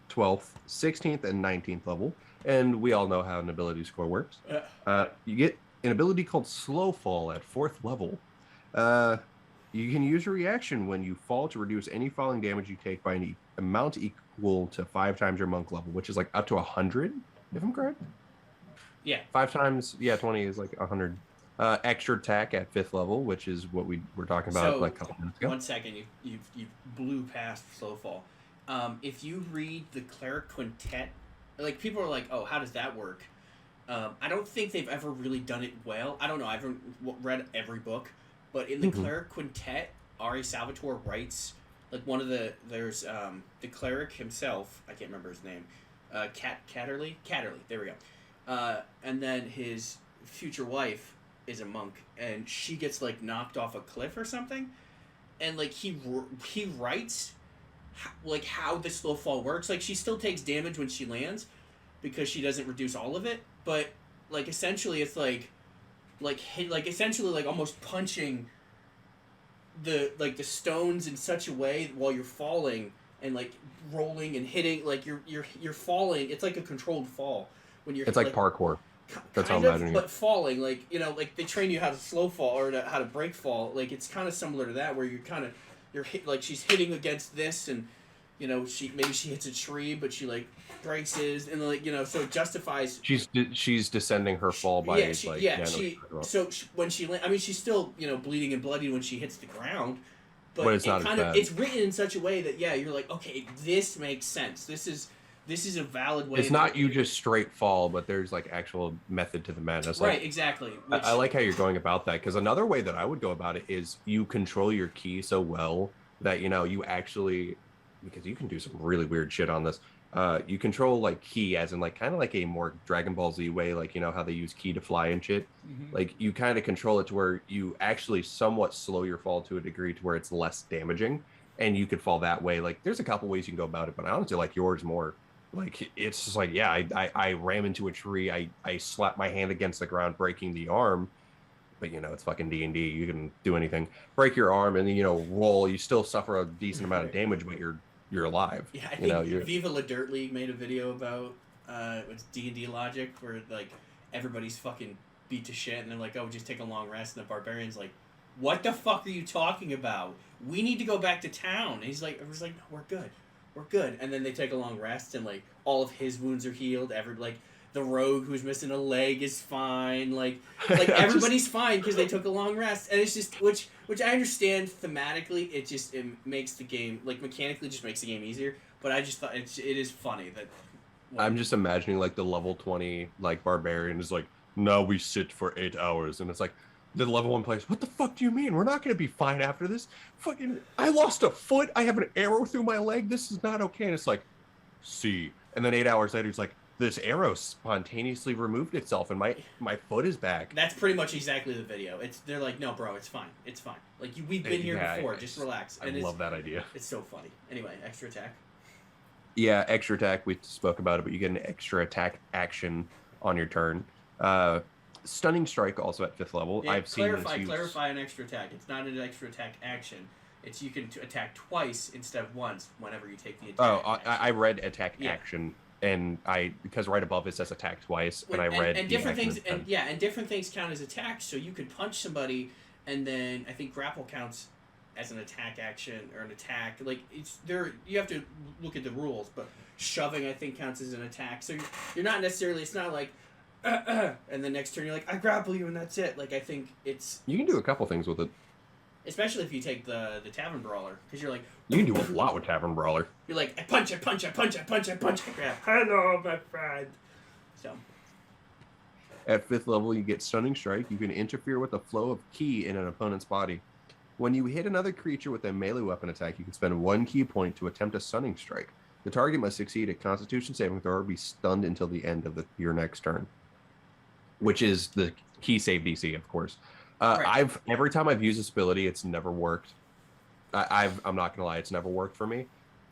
A: 12th, 16th, and 19th level. And we all know how an ability score works. You get an ability called Slow Fall at 4th level. You can use your reaction when you fall to reduce any falling damage you take by an amount equal to 5 times your monk level, which is like up to 100, if I'm correct.
B: Yeah.
A: 5 times, 20 is like 100. Extra attack at 5th level, which is what we were talking about
B: so,
A: like a couple minutes ago.
B: 1 second, you blew past Slow Fall. If you read the Cleric Quintet, like people are like, oh, how does that work? I don't think they've ever really done it well. I don't know. I haven't read every book. But in the Cleric Quintet, Ari Salvatore writes, like there's the cleric himself, I can't remember his name, Catterley, there we go. And then his future wife is a monk, and she gets like knocked off a cliff or something, and like he writes like how the slow fall works. Like she still takes damage when she lands because she doesn't reduce all of it, but like essentially it's like essentially like almost punching the stones in such a way while you're falling and like rolling and hitting, like you're falling. It's like a controlled fall when you're
A: It's like parkour. That's how I'm imagining
B: but
A: it.
B: falling, like like they train you how to slow fall or how to break fall. Like it's kind of similar to that, where you're hit, like she's hitting against this, and she hits a tree, but she like breaks his, and like so it justifies.
A: She's descending her fall by
B: Yeah, she
A: like
B: yeah
A: I know what
B: she
A: you're talking about.
B: so she, when she I mean she's still bleeding and bloody when she hits the ground,
A: But
B: but
A: it's
B: it
A: not as
B: kind of
A: bad.
B: it's written in such a way that you're like, okay, this makes sense. This is a valid way.
A: It's not you just straight fall, but there's like actual method to the madness. Like
B: right, exactly.
A: I like how you're going about that, because another way that I would go about it is you control your key so well that you actually, because you can do some really weird shit on this. You control like key as in like kind of like a more Dragon Ball Z way, like how they use key to fly and shit. Like you kind of control it to where you actually somewhat slow your fall to a degree to where it's less damaging, and you could fall that way. Like there's a couple ways you can go about it, but I honestly like yours more. Like it's just like, yeah, I ram into a tree, I slap my hand against the ground, breaking the arm, but it's fucking D&D. You can do anything, break your arm, and then roll. You still suffer a decent amount of damage, but you're alive.
B: Yeah, I think Viva La Dirt League made a video about it's D&D logic, where like everybody's fucking beat to shit, and they're like, oh, just take a long rest, and the barbarian's like, what the fuck are you talking about? We need to go back to town. And he's like, no, we're good. We're good. And then they take a long rest, and like all of his wounds are healed. The rogue who's missing a leg is fine. Like everybody's fine because they took a long rest. And it's just which I understand thematically. It makes the game, like mechanically, just makes the game easier. But I just thought it is funny that.
A: I'm just imagining like the level 20 like barbarian is like, now we sit for 8 hours, and it's like the level 1 players, what the fuck do you mean? We're not gonna be fine after this. Fucking, I lost a foot. I have an arrow through my leg. This is not okay. And it's like, see. And then 8 hours later, it's like, this arrow spontaneously removed itself, and my foot is back.
B: That's pretty much exactly the video. They're like, no, bro, it's fine. It's fine. Like we've been here before. Just relax.
A: I love that idea.
B: It's so funny. Anyway, extra attack.
A: Yeah, extra attack. We spoke about it, but you get an extra attack action on your turn. Stunning strike also at 5th level.
B: Yeah,
A: I've seen this
B: clarify an extra attack. It's not an extra attack action. It's you can attack twice instead of once whenever you take the attack.
A: Oh, I read attack action, and because right above it says attack twice, and I read
B: and different things and different things count as attacks. So you could punch somebody, and then I think grapple counts as an attack action or an attack. Like it's there. You have to look at the rules, but shoving I think counts as an attack. So you're not necessarily. It's not like. And the next turn you're like, I grapple you and that's it. Like I think it's.
A: You can do a couple things with it.
B: Especially if you take the Tavern Brawler, because you're like.
A: You can do a lot with Tavern Brawler.
B: You're like, I punch, I grab. Hello, my friend. So.
A: At 5th level, you get Stunning Strike. You can interfere with the flow of ki in an opponent's body. When you hit another creature with a melee weapon attack, you can spend 1 ki point to attempt a Stunning Strike. The target must succeed a Constitution saving throw or be stunned until the end of your next turn. Which is the key save DC, of course.
B: Right.
A: Every time I've used this ability, it's never worked. I'm not gonna lie, it's never worked for me.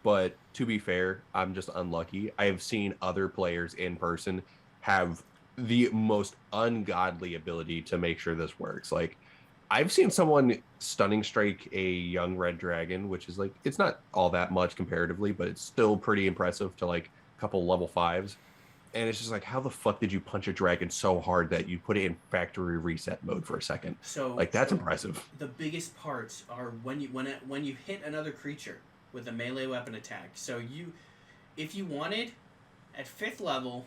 A: But to be fair, I'm just unlucky. I have seen other players in person have the most ungodly ability to make sure this works. Like, I've seen someone stunning strike a young red dragon, which is like, it's not all that much comparatively, but it's still pretty impressive to like a couple level 5s. And it's just like, how the fuck did you punch a dragon so hard that you put it in factory reset mode for a second?
B: So
A: like that's impressive.
B: The biggest parts are when you hit another creature with a melee weapon attack. So if you wanted, at 5th level,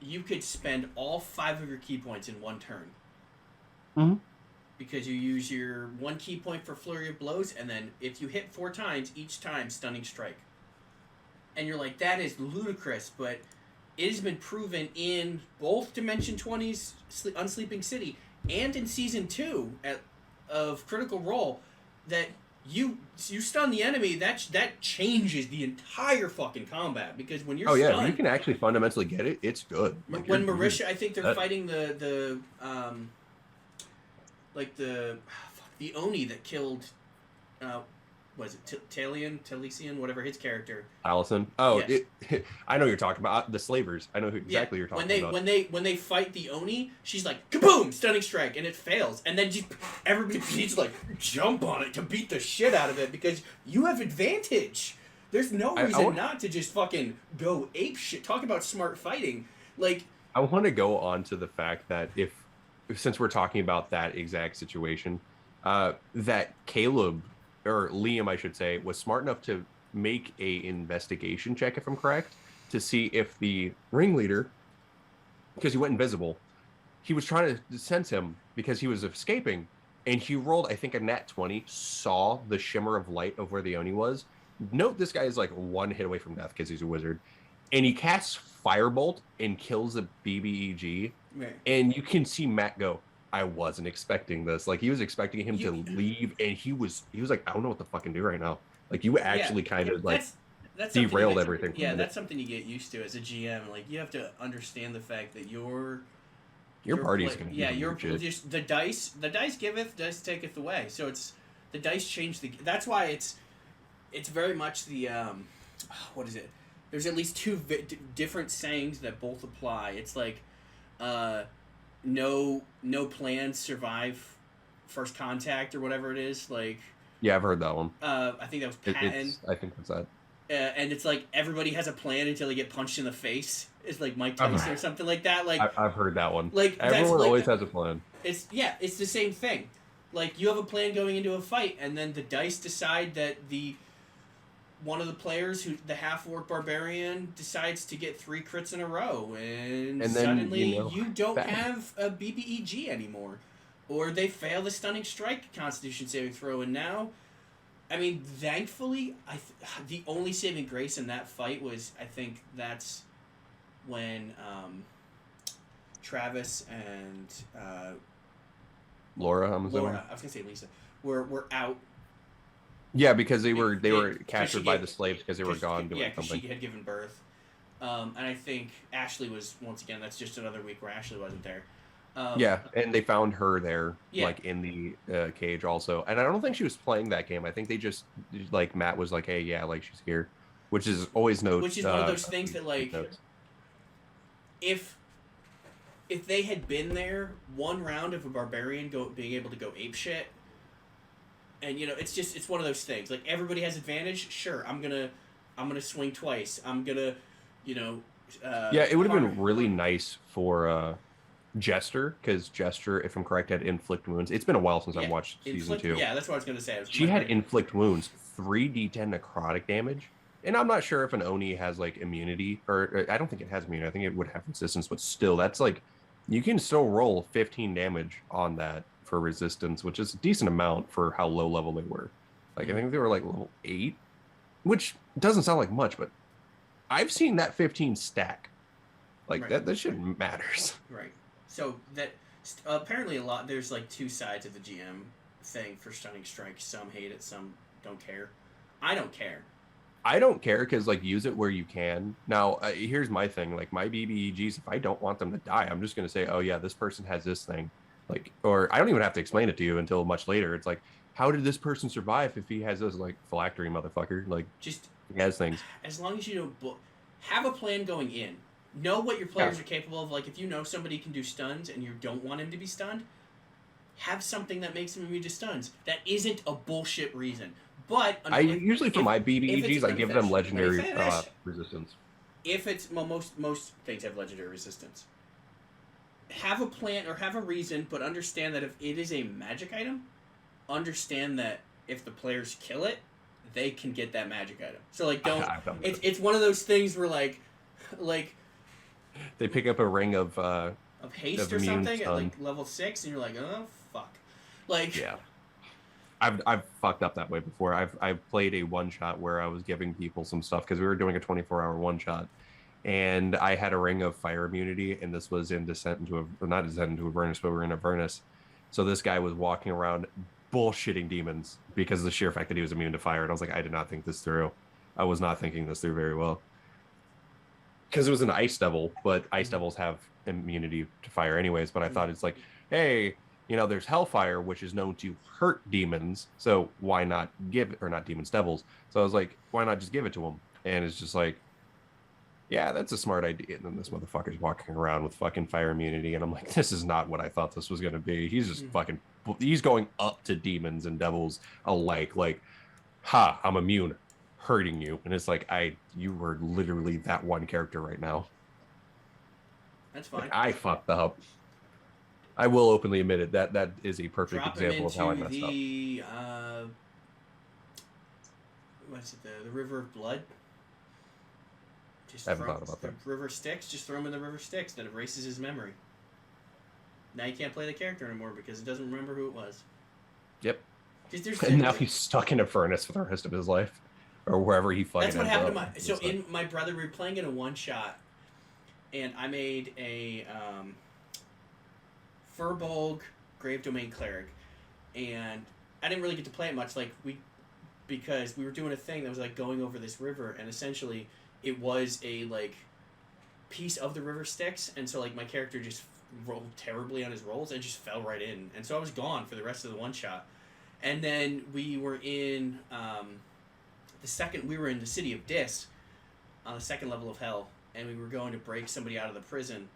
B: you could spend all 5 of your key points in one turn.
A: Mm-hmm.
B: Because you use your 1 key point for Flurry of Blows, and then if you hit 4 times, each time Stunning Strike. And you're like, that is ludicrous, but it has been proven in both Dimension 20's Unsleeping City and in Season 2 of Critical Role that you stun the enemy, that changes the entire fucking combat, because when you're stunned...
A: when you can actually fundamentally get it, it's good. Like,
B: when Marisha, I think they're fighting the Oni that killed was it Talisian, whatever his character.
A: Allison. Oh,
B: Yes.
A: I know you're talking about the slavers. I know who exactly you're talking about.
B: When they fight the Oni, she's like kaboom, stunning strike, and it fails, and then everybody needs to like jump on it to beat the shit out of it because you have advantage. There's no reason not to just fucking go ape shit. Talk about smart fighting. Like,
A: I want to go on to the fact that since we're talking about that exact situation, that Caleb, or Liam, I should say, was smart enough to make a investigation check, if I'm correct, to see if the ringleader, because he went invisible, he was trying to sense him because he was escaping, and he rolled, I think, a nat 20, saw the shimmer of light of where the Oni was. Note this guy is like one hit away from death because he's a wizard, and he casts Firebolt and kills the BBEG,
B: right.
A: And you can see Matt go, I wasn't expecting this. Like, he was expecting him to leave, and he was like, I don't know what to fucking do right now. Like, you actually kind of like
B: that's
A: derailed everything.
B: Yeah, that's something you get used to as a GM. Like, you have to understand the fact that your
A: party's gonna
B: just the dice giveth, dice taketh away. So it's the dice change that's why it's very much the what is it? There's at least two different sayings that both apply. It's like no plans survive first contact or whatever it is. Like,
A: yeah, I've heard that one.
B: I think that was Patton.
A: I think that's that.
B: And it's like everybody has a plan until they get punched in the face. It's like Mike Tyson or something like that. Like,
A: I've heard that one.
B: Like,
A: everyone always has a plan.
B: It's the same thing. Like, you have a plan going into a fight, and then the dice decide that one of the players, the half-orc barbarian, decides to get 3 crits in a row, and then, suddenly you don't have a BBEG anymore. Or they fail the stunning strike Constitution saving throw, and now, I mean, thankfully, the only saving grace in that fight was, I think that's when Travis and
A: Laura, I was
B: gonna say Lisa, were out.
A: Yeah, because they were captured by the slaves because they were gone doing something.
B: Yeah, she had given birth. And I think Ashley was, once again, that's just another week where Ashley wasn't there.
A: Yeah, and they found her there, like, in the cage also. And I don't think she was playing that game. I think they just, like, Matt was like, hey, yeah, like, she's here. Which is always notes.
B: Which is one of those things that, like, if they had been there, one round of a barbarian being able to go apeshit, and, you know, it's one of those things. Like, everybody has advantage. Sure, I'm gonna swing twice. I'm gonna, you know.
A: Yeah, it would have been really nice for Jester, because Jester, if I'm correct, had inflict wounds. It's been a while since I've watched season 2.
B: Yeah, that's what I was gonna say.
A: She had inflict wounds, 3d10 necrotic damage, and I'm not sure if an Oni has like immunity, or I don't think it has immunity. I think it would have resistance, but still, that's like, you can still roll 15 damage on that for resistance, which is a decent amount for how low level they were. Like, I think they were like level 8, which doesn't sound like much, but I've seen that 15 stack. Like, that shit matters.
B: Right. So that apparently there's like 2 sides of the GM thing for stunning strike. Some hate it, some don't care. I don't care.
A: I don't care because, like, use it where you can. Now, here's my thing. Like, my BBEGs, if I don't want them to die, I'm just going to say, oh, yeah, this person has this thing. Like, or I don't even have to explain it to you until much later. It's like, how did this person survive if he has this, like, phylactery, motherfucker? Like,
B: just
A: he has things.
B: As long as you don't have a plan going in. Know what your players are capable of. Like, if you know somebody can do stuns and you don't want him to be stunned, have something that makes him immune to stuns. That isn't a bullshit reason. But
A: usually for my BBEGs, I give them legendary resistance.
B: If it's most things have legendary resistance. Have a plan or have a reason, but understand that if it is a magic item, understand that if the players kill it, they can get that magic item. So, like, don't. It's one of those things where like
A: they pick up a ring of
B: haste or something at like level 6, and you're like, oh fuck, like,
A: yeah. I've fucked up that way before. I've played a one shot where I was giving people some stuff because we were doing a 24-hour one shot, and I had a ring of fire immunity, and this was in not Descent into Avernus, but we were in Avernus. So this guy was walking around bullshitting demons because of the sheer fact that he was immune to fire, and I was like, I did not think this through. I was not thinking this through very well. Because it was an ice devil, but ice devils have immunity to fire anyways. But I thought it's like, hey, you know, there's Hellfire, which is known to hurt demons. So why not give it, or not demons, devils. So I was like, why not just give it to him? And it's just like, yeah, that's a smart idea. And then this motherfucker's walking around with fucking fire immunity. And I'm like, this is not what I thought this was going to be. He's just fucking, he's going up to demons and devils alike. Like, ha, I'm immune, hurting you. And it's like, you were literally that one character right now.
B: That's fine.
A: Like, I fucked up. I will openly admit it. That is a perfect
B: Drop
A: example of how I messed
B: up. What's it? The River of Blood. Just
A: I haven't thought about that.
B: River Styx. Just throw him in the River Styx. That erases his memory. Now you can't play the character anymore because it doesn't remember who it was.
A: Yep. And now he's stuck in a furnace for the rest of his life, or wherever he fucking.
B: That's what happened to my. So in my brother, we were playing in a one shot, and I made a Furbolg Grave Domain Cleric, and I didn't really get to play it much, because we were doing a thing that was like going over this river, and essentially it was a like piece of the river Styx, and so like my character just rolled terribly on his rolls and just fell right in, and so I was gone for the rest of the one shot. And then we were in we were in the city of Dis on the second level of hell, and we were going to break somebody out of the prison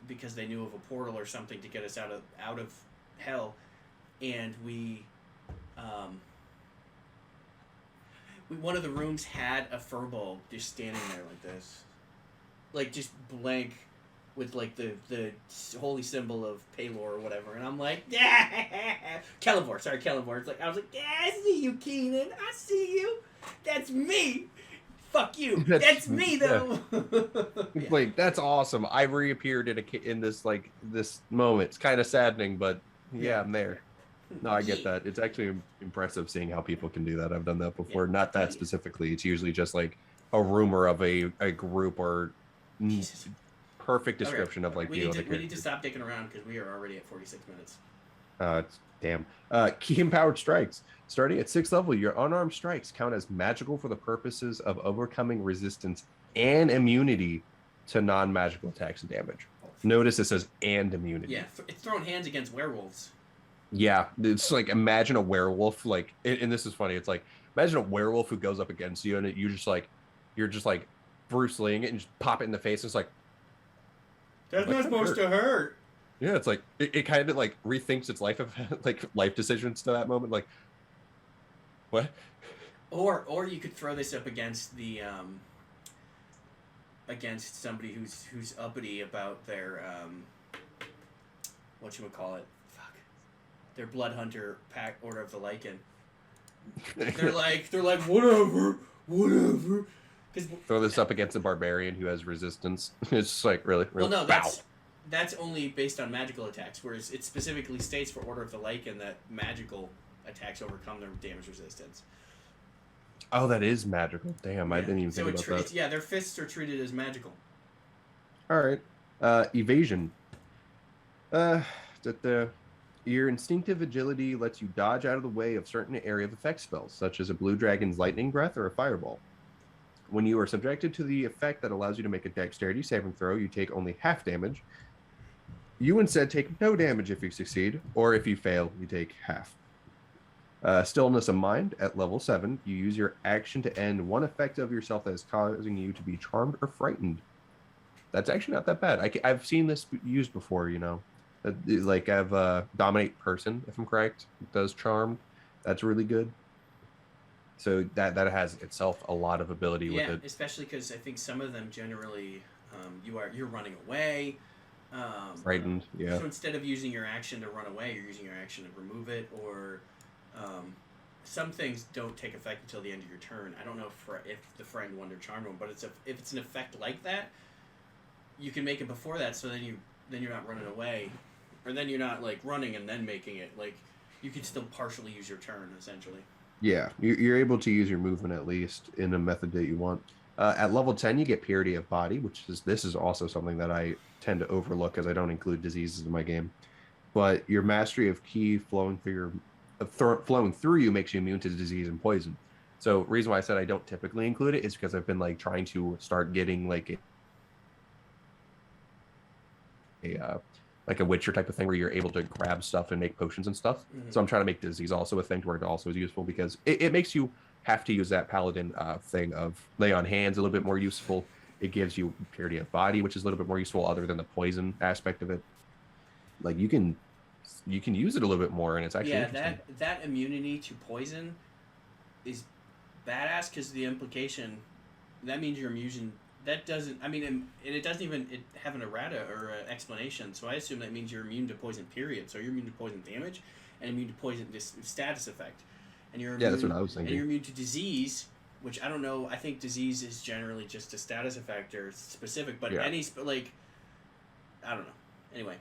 B: because they knew of a portal or something to get us out of hell, and we one of the rooms had a furball just standing there like this, like just blank, with like the holy symbol of Palor or whatever, and I'm like, yeah, Kelivor. It's like I was like, yeah, I see you, Keenan. I see you. That's me. Fuck you. That's me though.
A: Yeah. Like that's awesome. I reappeared in this moment. It's kind of saddening, but yeah, I'm there. No, I get that. It's actually impressive seeing how people can do that. I've done that before. Not that specifically. It's usually just like a rumor of a group or perfect description of like
B: we need to stop dicking around because we are already at 46 minutes.
A: Damn. Key empowered strikes. Starting at 6th level, your unarmed strikes count as magical for the purposes of overcoming resistance and immunity to non-magical attacks and damage. Notice it says and immunity.
B: Yeah, it's throwing hands against werewolves.
A: Yeah, it's like imagine a werewolf, like, and this is funny. It's like imagine a werewolf who goes up against you, and you're just like Bruce Leeing it and just pop it in the face. It's like
B: that's not supposed to hurt.
A: Yeah, it's like it kind of like rethinks its life decisions to that moment. Like, what?
B: Or you could throw this up against the against somebody who's uppity about their whatchamacallit. Their Blood Hunter pack Order of the Lycan. They're like whatever.
A: Throw this up against a barbarian who has resistance. It's just like really.
B: Well, no, that's only based on magical attacks, whereas it specifically states for Order of the Lycan that magical attacks overcome their damage resistance.
A: Oh, that is magical. Damn, yeah. I didn't even think about that.
B: Yeah, their fists are treated as magical.
A: All right, evasion. Your instinctive agility lets you dodge out of the way of certain area of effect spells, such as a blue dragon's lightning breath or a fireball. When you are subjected to the effect that allows you to make a dexterity saving throw, you take only half damage. You instead take no damage if you succeed, or if you fail, you take half. Stillness of mind at level 7. You use your action to end one effect of yourself that is causing you to be charmed or frightened. That's actually not that bad. I've seen this used before, you know. Like I have dominate person, if I'm correct, it does charmed. That's really good. So that has itself a lot of ability with it.
B: Yeah, especially because I think some of them generally you're running away.
A: Frightened, yeah.
B: So instead of using your action to run away, you're using your action to remove it, or some things don't take effect until the end of your turn. I don't know if the frightened one or charmed one, but if it's an effect like that, you can make it before that, so then you're not running away. Or then you're not like running and then making it. Like you can still partially use your turn essentially.
A: Yeah, you're able to use your movement at least in a method that you want. At level 10, you get purity of body, this is also something that I tend to overlook because I don't include diseases in my game. But your mastery of ki flowing through you makes you immune to disease and poison. So reason why I said I don't typically include it is because I've been like trying to start getting like like a Witcher type of thing where you're able to grab stuff and make potions and stuff. So I'm trying to make disease also a thing to where it also is useful because it makes you have to use that paladin thing of lay on hands a little bit more useful. It gives you purity of body, which is a little bit more useful other than the poison aspect of it. Like you can use it a little bit more, and it's actually
B: Yeah,
A: interesting.
B: that immunity to poison is badass because the implication that means you're immune. That doesn't. I mean, and it doesn't even have an errata or an explanation. So I assume that means you're immune to poison. Period. So you're immune to poison damage, and immune to poison this status effect, and you're immune,
A: Yeah, that's what I was
B: and
A: thinking.
B: you're immune to disease, which I don't know. I think disease is generally just a status effect or specific, but
A: Yeah.
B: like I don't know. Anyway,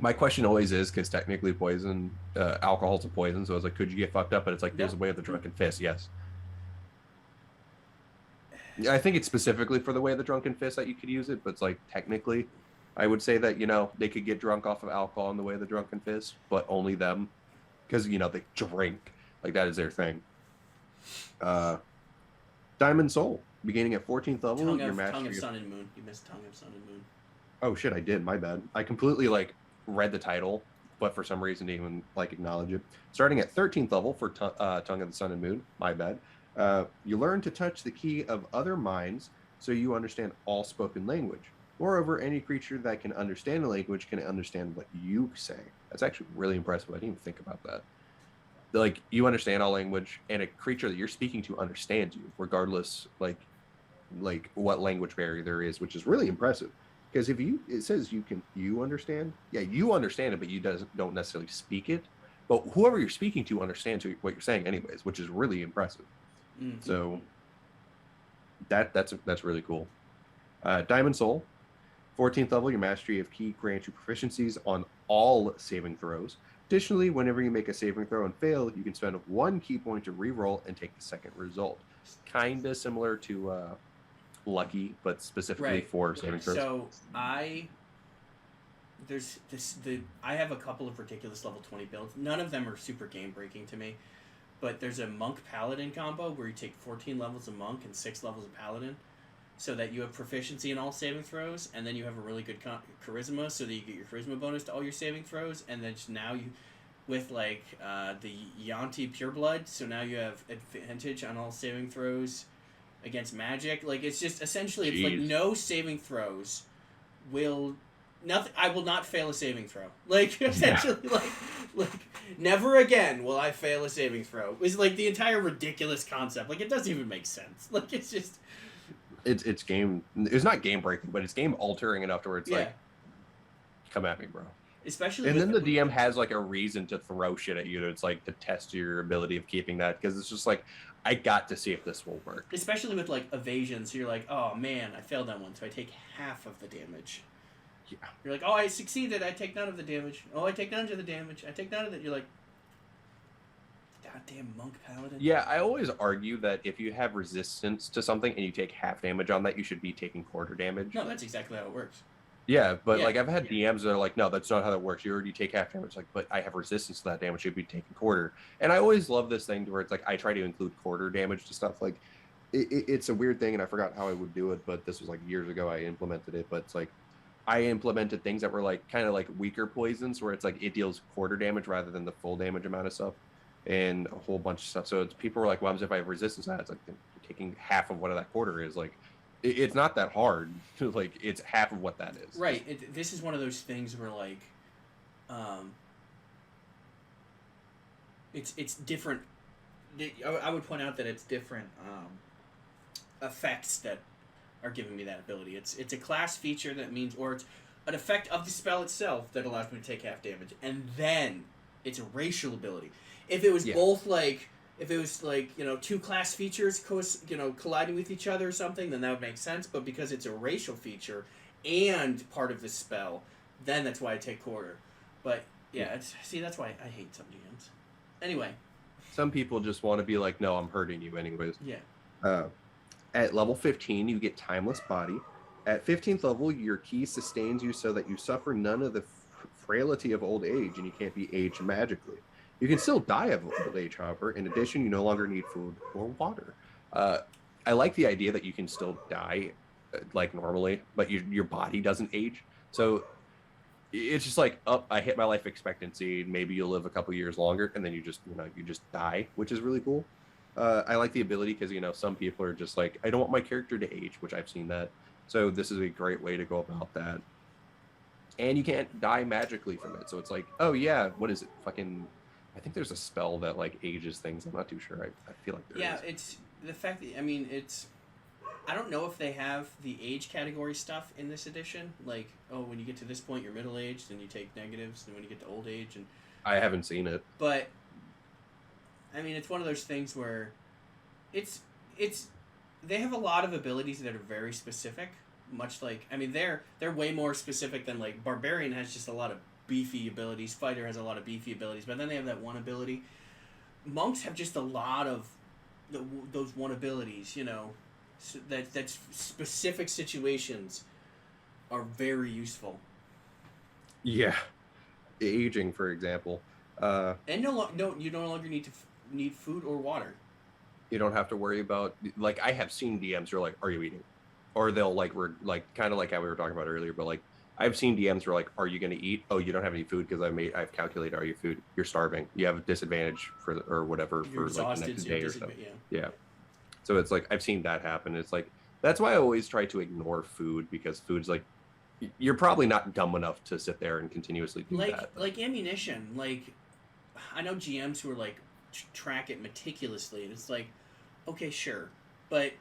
A: My question always is, because technically poison, alcohol's a poison, so I was like, could you get fucked up? But it's like, there's a way of the drunken fist, yes. Yeah, I think it's specifically for the way of the drunken fist that you could use it, but it's like, technically, I would say that, they could get drunk off of alcohol in the way of the drunken fist, but only them, because, they drink. Like, that is their thing. Diamond Soul, beginning at 14th level,
B: Tongue
A: your
B: of
A: mastery.
B: Sun and Moon. You missed Tongue of Sun and Moon.
A: Oh shit, I did. My bad. I completely read the title, but for some reason didn't even acknowledge it. Starting at 13th level for Tongue of the Sun and Moon. My bad. You learn to touch the key of other minds, so you understand all spoken language. Moreover, any creature that can understand the language can understand what you say. That's actually really impressive. I didn't even think about that. Like, you understand all language, and a creature that you're speaking to understands you, regardless what language barrier there is, which is really impressive. Because it says you understand. Yeah, you understand it, but you don't necessarily speak it. But whoever you're speaking to understands what you're saying, anyways, which is really impressive.
B: Mm-hmm.
A: So that's really cool. Diamond Soul, 14th level. Your mastery of key grants you proficiencies on all saving throws. Additionally, whenever you make a saving throw and fail, you can spend 1 key point to reroll and take the second result. Kind of similar to Lucky, but specifically for saving throws.
B: So I have a couple of ridiculous level 20 builds. None of them are super game breaking to me, but there's a monk paladin combo where you take 14 levels of monk and 6 levels of paladin, so that you have proficiency in all saving throws, and then you have a really good charisma, so that you get your charisma bonus to all your saving throws, and then now you with the Yanti pureblood, so now you have advantage on all saving throws against magic. Like, it's just essentially it's like no saving throws will nothing. I will not fail a saving throw. Like, essentially, like never again will I fail a saving throw. It's like the entire ridiculous concept. Like, it doesn't even make sense. Like, it's just
A: it's game. It's not game breaking, but it's game altering enough to where it's like, come at me, bro.
B: Especially,
A: and then the DM has like a reason to throw shit at you. It's like to test your ability of keeping that, because it's just like, I got to see if this will work.
B: Especially with like evasion, so you're like, oh man, I failed that one, so I take half of the damage.
A: Yeah.
B: You're like, oh, I succeeded, I take none of the damage. Oh, I take none of the damage. I take none of it. You're like, goddamn monk paladin.
A: Yeah, I always argue that if you have resistance to something and you take half damage on that, you should be taking quarter damage.
B: No, that's exactly how it works.
A: Yeah, but like I've had DMs that are like, no, that's not how that works. You already take half damage. Like, but I have resistance to that damage. Should be taking quarter. And I always love this thing where it's like I try to include quarter damage to stuff. Like, it's a weird thing, and I forgot how I would do it. But this was like years ago. I implemented it. But it's like I implemented things that were like kind of like weaker poisons, where it's like it deals quarter damage rather than the full damage amount of stuff, and a whole bunch of stuff. So people were like, well, if I have resistance to that, it's like taking half of what that quarter is. Like, it's not that hard. Like, it's half of what that is.
B: Right. This is one of those things where like, it's different. I would point out that it's different effects that are giving me that ability. It's a class feature that means, or it's an effect of the spell itself that allows me to take half damage, and then it's a racial ability. If it was both like. If it was like, two class features colliding with each other or something, then that would make sense. But because it's a racial feature and part of the spell, then that's why I take quarter. But yeah, that's why I hate some DMs. Anyway.
A: Some people just want to be like, no, I'm hurting you anyways.
B: Yeah.
A: At level 15, you get Timeless Body. At 15th level, your key sustains you so that you suffer none of the frailty of old age, and you can't be aged magically. You can still die of old age, however. In addition, you no longer need food or water. I like the idea that you can still die like normally, but your body doesn't age. So it's just like, up, I hit my life expectancy. Maybe you'll live a couple years longer, and then you just die, which is really cool. I like the ability because some people are just like, I don't want my character to age, which I've seen that. So this is a great way to go about that. And you can't die magically from it. So it's like, oh yeah, what is it? Fucking, I think there's a spell that like ages things. I'm not too sure. I feel like there is.
B: It's the fact that, I mean, it's, I don't know if they have the age category stuff in this edition. Like, oh, when you get to this point, you're middle aged, and you take negatives, and when you get to old age, and
A: I haven't seen it.
B: but I mean, it's one of those things where it's they have a lot of abilities that are very specific. Much like, I mean, they're way more specific than, like, Barbarian has just a lot of beefy abilities. Fighter has a lot of beefy abilities, but then they have that one ability. Monks have just a lot of those one abilities, so that's specific situations are very useful.
A: Yeah, aging, for example.
B: And no, you no longer need food or water.
A: You don't have to worry about, like, I have seen DMs who are like, "Are you eating?" Or they'll like, we're like, kind of like how we were talking about earlier, but like, I've seen DMs who are like, "Are you going to eat?" "Oh, you don't have any food because I've calculated all your food. You're starving. You have a disadvantage or whatever
B: You're
A: for like the
B: exhausted,
A: next
B: so
A: day or so."
B: yeah.
A: Yeah. So it's like, I've seen that happen. It's like, that's why I always try to ignore food, because food's like, you're probably not dumb enough to sit there and continuously do that.
B: Like ammunition. Like, I know GMs who are like track it meticulously, and it's like, okay, sure, but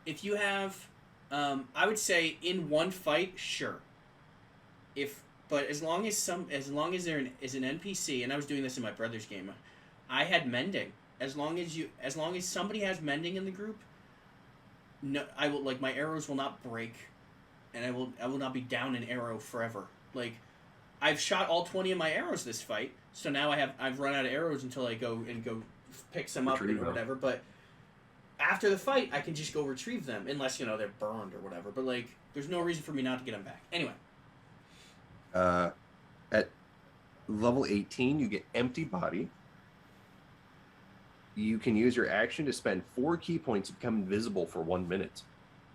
B: if you have, I would say in one fight, sure. But as long as there is an NPC, and I was doing this in my brother's game, I had mending. As long as somebody has mending in the group, no, I will, like, my arrows will not break, and I will not be down an arrow forever. Like, I've shot all 20 of my arrows this fight, so now I've run out of arrows until I go pick some up or whatever. But after the fight, I can just go retrieve them, unless they're burned or whatever. But like, there's no reason for me not to get them back. Anyway.
A: At level 18, you get Empty Body. You can use your action to spend 4 key points to become invisible for 1 minute.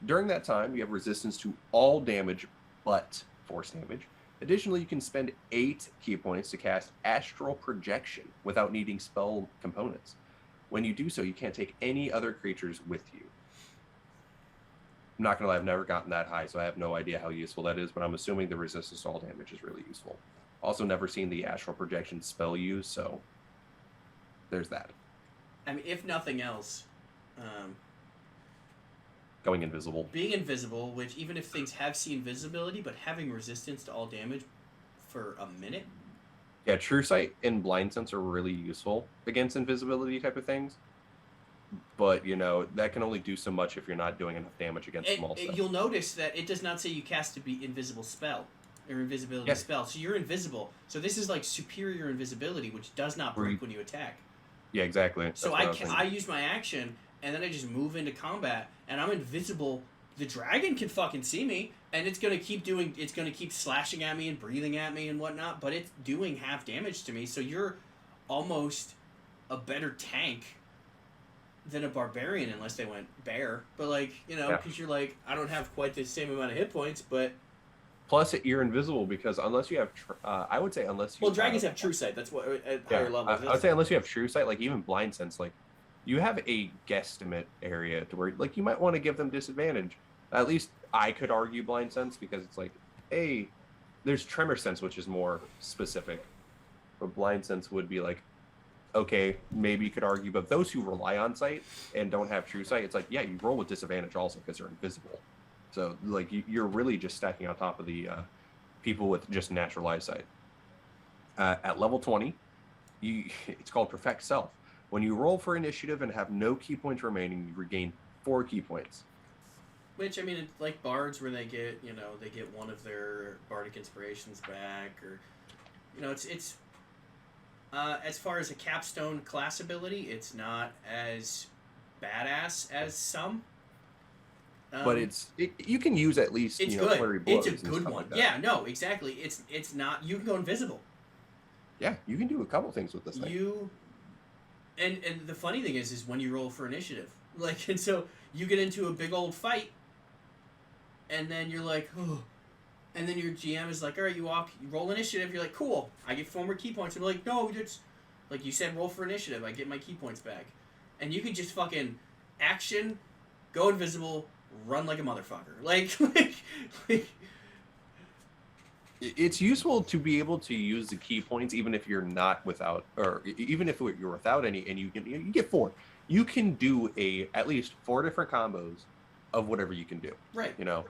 A: During that time, you have resistance to all damage but force damage. Additionally, you can spend 8 key points to cast Astral Projection without needing spell components. When you do so, you can't take any other creatures with you. I'm not going to lie, I've never gotten that high, so I have no idea how useful that is, but I'm assuming the resistance to all damage is really useful. Also, never seen the Astral Projection spell used, so there's that.
B: I mean, if nothing else,
A: going invisible.
B: Being invisible, which even if things have seen visibility, but having resistance to all damage for a minute.
A: Yeah, True Sight and Blind Sense are really useful against invisibility type of things. But, that can only do so much if you're not doing enough damage against small stuff.
B: You'll notice that it does not say you cast be invisible spell or invisibility spell. So you're invisible. So this is like superior invisibility, which does not break when you attack.
A: Yeah, exactly.
B: So I use my action, and then I just move into combat, and I'm invisible. The dragon can fucking see me, and it's gonna keep slashing at me and breathing at me and whatnot, but it's doing half damage to me, so you're almost a better tank than a barbarian, unless they went bear. But because you're like, I don't have quite the same amount of hit points, but
A: plus you're invisible because unless you have, I would say unless you.
B: Well, dragons have True Sight. That's what at higher levels.
A: I would say unless you have True Sight, like even Blind Sense, like you have a guesstimate area to where like you might want to give them disadvantage. At least I could argue Blind Sense because it's like, hey, there's Tremor Sense, which is more specific, but Blind Sense would be like, okay, maybe you could argue, but those who rely on sight and don't have True Sight, it's like, yeah, you roll with disadvantage also because they're invisible. So like you're really just stacking on top of the people with just natural eyesight. At level 20, it's called Perfect Self. When you roll for initiative and have no key points remaining, you regain 4 key points.
B: Which, I mean, it's like bards where they get one of their bardic inspirations back, or it's as far as a capstone class ability, it's not as badass as some.
A: But you can use at least
B: it's good. It's a good one. Like yeah, no, exactly. It's not. You can go invisible.
A: Yeah, you can do a couple things with this thing.
B: And the funny thing is when you roll for initiative, like, and so you get into a big old fight, and then you're like, oh, And then your GM is like, all right, you roll initiative. You're like, cool. I get 4 more key points. And they're like, no, it's like you said, roll for initiative. I get my key points back. And you can just fucking action, go invisible, run like a motherfucker. Like
A: It's useful to be able to use the key points even if you're not without, or even if you're without any, and you get 4. You can do at least 4 different combos of whatever you can do.
B: Right.
A: You know,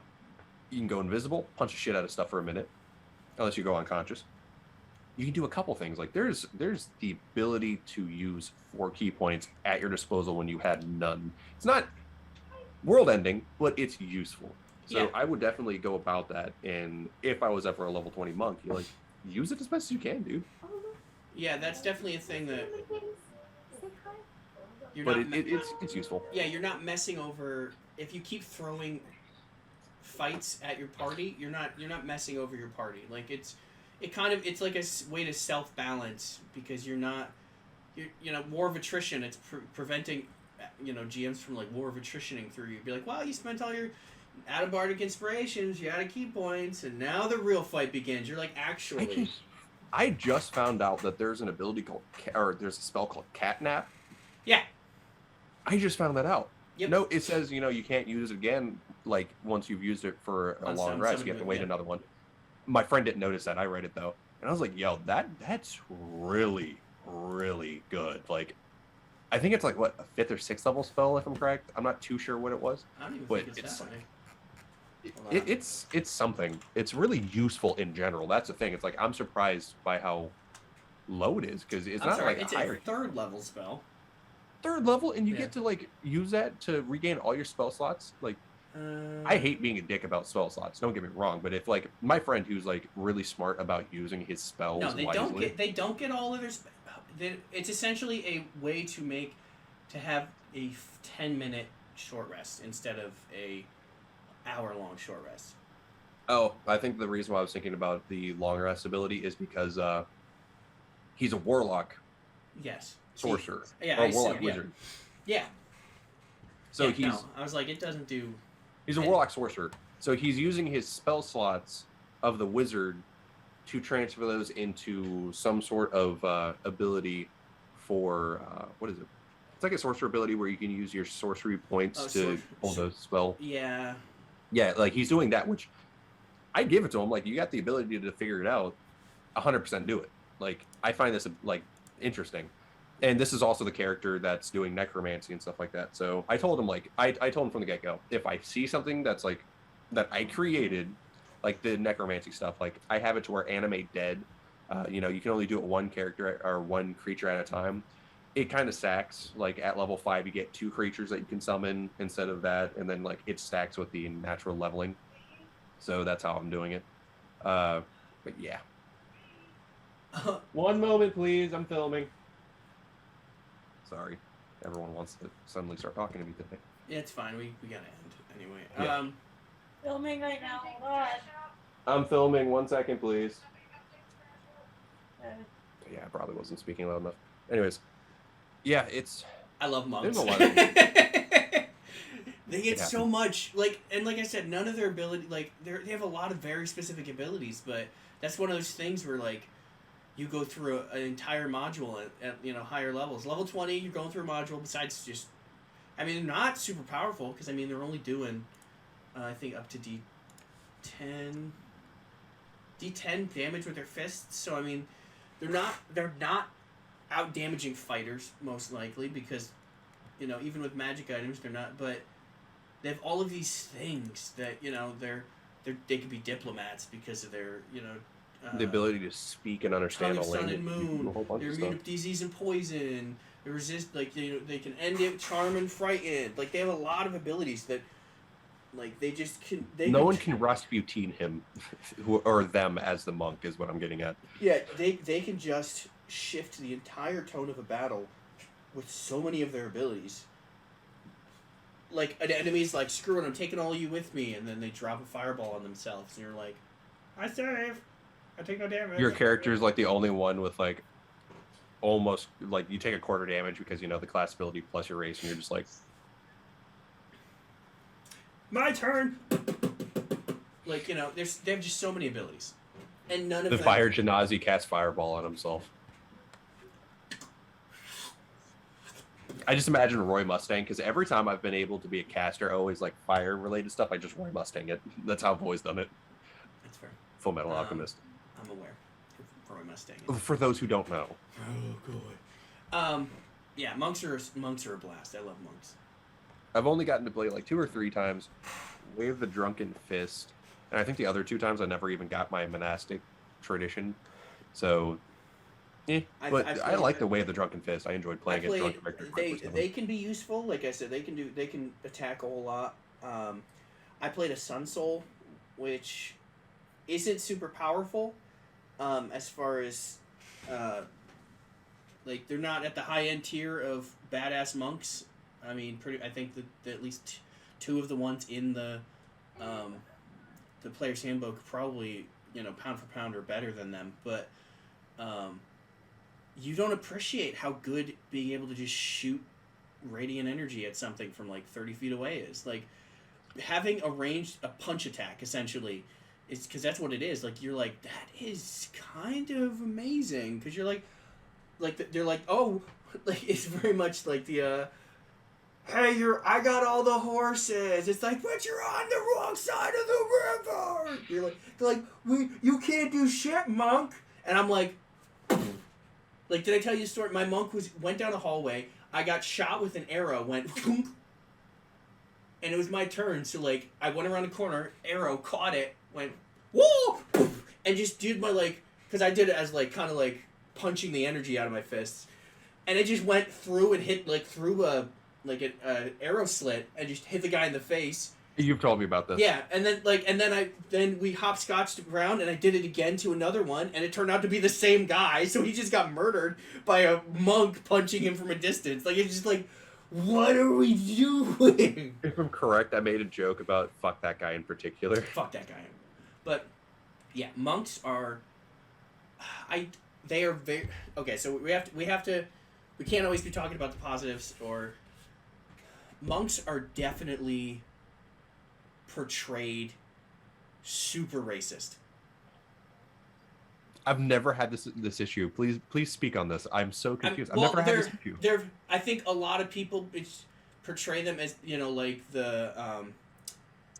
A: you can go invisible, punch the shit out of stuff for a minute, unless you go unconscious. You can do a couple things. Like there's the ability to use 4 key points at your disposal when you had none. It's not world ending, but it's useful. So
B: Yeah.
A: I would definitely go about that. And if I was ever a level 20 monk, you like use it as best as you can, dude.
B: Yeah, that's definitely a thing that you're
A: But
B: not.
A: it's useful.
B: Yeah, you're not messing over. If you keep throwing fights at your party, you're not messing over your party. Like it's like a way to self balance because you're war of attrition. It's preventing GMs from like war of attritioning through you. Be like, well, you spent all your out of bardic inspirations, you out of key points, and now the real fight begins. You're like, actually,
A: I just found out that there's an ability called, or there's a spell called Catnap.
B: Yeah.
A: I just found that out.
B: Yep.
A: No, it says you can't use it again. Like once you've used it for a long rest, you have to wait another one. My friend didn't notice that. I read it though, and I was like, "Yo, that's really, really good." Like, I think it's like what, a 5th or 6th level spell, if I'm correct. I'm not too sure what it was.
B: I don't even
A: but
B: think it's that high.
A: It's something. It's really useful in general. That's the thing. It's like I'm surprised by how low it is because it's not like
B: it's
A: a higher
B: a 3rd level spell.
A: 3rd level, and you get to like use that to regain all your spell slots. Like, I hate being a dick about spell slots. Don't get me wrong, but if like my friend who's like really smart about using his spells,
B: no, they
A: wisely,
B: don't get all of their. It's essentially a way to have a 10-minute short rest instead of a hour-long short rest.
A: Oh, I think the reason why I was thinking about the long rest ability is because he's a warlock.
B: Yes.
A: Sorcerer.
B: Yeah,
A: or warlock wizard.
B: Yeah.
A: So he's.
B: No, I was like, it doesn't do.
A: He's a warlock sorcerer. So he's using his spell slots of the wizard to transfer those into some sort of ability for what is it? It's like a sorcerer ability where you can use your sorcery points to pull the spell.
B: Yeah.
A: Yeah, like he's doing that, which I give it to him. Like you got the ability to figure it out. 100% do it. Like I find this like interesting. And this is also the character that's doing necromancy and stuff like that. So I told him I told him from the get-go, if I see something that's like that I created, like the necromancy stuff, like I have it to where animate dead. You can only do it one character or one creature at a time. It kind of stacks. Like at level 5, you get 2 creatures that you can summon instead of that, and then like it stacks with the natural leveling. So that's how I'm doing it. But yeah. One moment, please. I'm filming. Sorry, everyone wants to suddenly start talking to me today.
B: Yeah, it's fine. We gotta end anyway.
A: Yeah.
C: Filming right now. Hold on.
A: I'm filming. 1 second, please. Yeah, I probably wasn't speaking loud enough. Anyways, yeah,
B: I love monks.
A: There's a lot of
B: they get so much like I said, none of their ability they have a lot of very specific abilities, but that's one of those things where like you go through an entire module at higher levels. Level 20, you're going through a module. Besides just, I mean, they're not super powerful because I mean they're only doing, I think up to D10 damage with their fists. So I mean, they're not out damaging fighters most likely because, even with magic items they're not. But they have all of these things that they could be diplomats because of their
A: the ability to speak and understand a
B: sun
A: language.
B: and moon. They're immune to disease and poison. They resist, they can end it, charm and frighten. Like they have a lot of abilities that, like they just can.
A: No one can Rasputin him, or them as the monk is what I'm getting at.
B: Yeah, they can just shift the entire tone of a battle with so many of their abilities. Like an enemy's like, screw it, I'm taking all of you with me, and then they drop a fireball on themselves, and you're like, I save. I take no damage.
A: Your character is like the only one with like almost like you take a quarter damage because the class ability plus your race, and you're just like,
B: my turn. Like, you know, they have just so many abilities, and none of
A: The
B: them.
A: Fire Genasi casts Fireball on himself. I just imagine Roy Mustang, because every time I've been able to be a caster, always like fire-related stuff, I just Roy Mustang it. That's how I've always done it.
B: That's fair.
A: Full Metal Alchemist.
B: I'm aware. Roy Mustang.
A: For those who don't know.
B: Oh god. Yeah, monks are a blast. I love monks.
A: I've only gotten to play like 2 or 3 times. Way of the Drunken Fist. And I think the other 2 times I never even got my monastic tradition. So, but I like the Way of the Drunken Fist. I enjoyed playing it. Drunken Victor
B: they can be useful. Like I said, they can attack a whole lot. I played a Sun Soul, which isn't super powerful, as far as like they're not at the high end tier of badass monks. I mean, I think that at least 2 of the ones in the player's handbook probably, you know, pound for pound are better than them, but you don't appreciate how good being able to just shoot radiant energy at something from like 30 feet away is. Like having a punch attack essentially is, because that's what it is. Like you're like, that is kind of amazing, because you're like they're like, oh, like it's very much like the hey, I got all the horses. It's like, but you're on the wrong side of the river. They're like, you can't do shit, monk. And I'm like, did I tell you the story? My monk went down a hallway. I got shot with an arrow, went, and it was my turn. So like, I went around the corner, arrow caught it, went, whoa, and just did my because I did it as kind of punching the energy out of my fists, and it just went through and hit through an arrow slit and just hit the guy in the face.
A: You've told me about this.
B: Yeah, and then we hopscotched around, and I did it again to another one, and it turned out to be the same guy. So he just got murdered by a monk punching him from a distance. It's just what are we doing?
A: If I'm correct, I made a joke about fuck that guy in particular.
B: Fuck that guy. But yeah, monks are. They are very okay. So we can't always be talking about the positives. Or monks are definitely portrayed super racist.
A: I've never had this issue. Please speak on this. I'm so confused. I've never had this issue.
B: I think a lot of people portray them as, you know, like the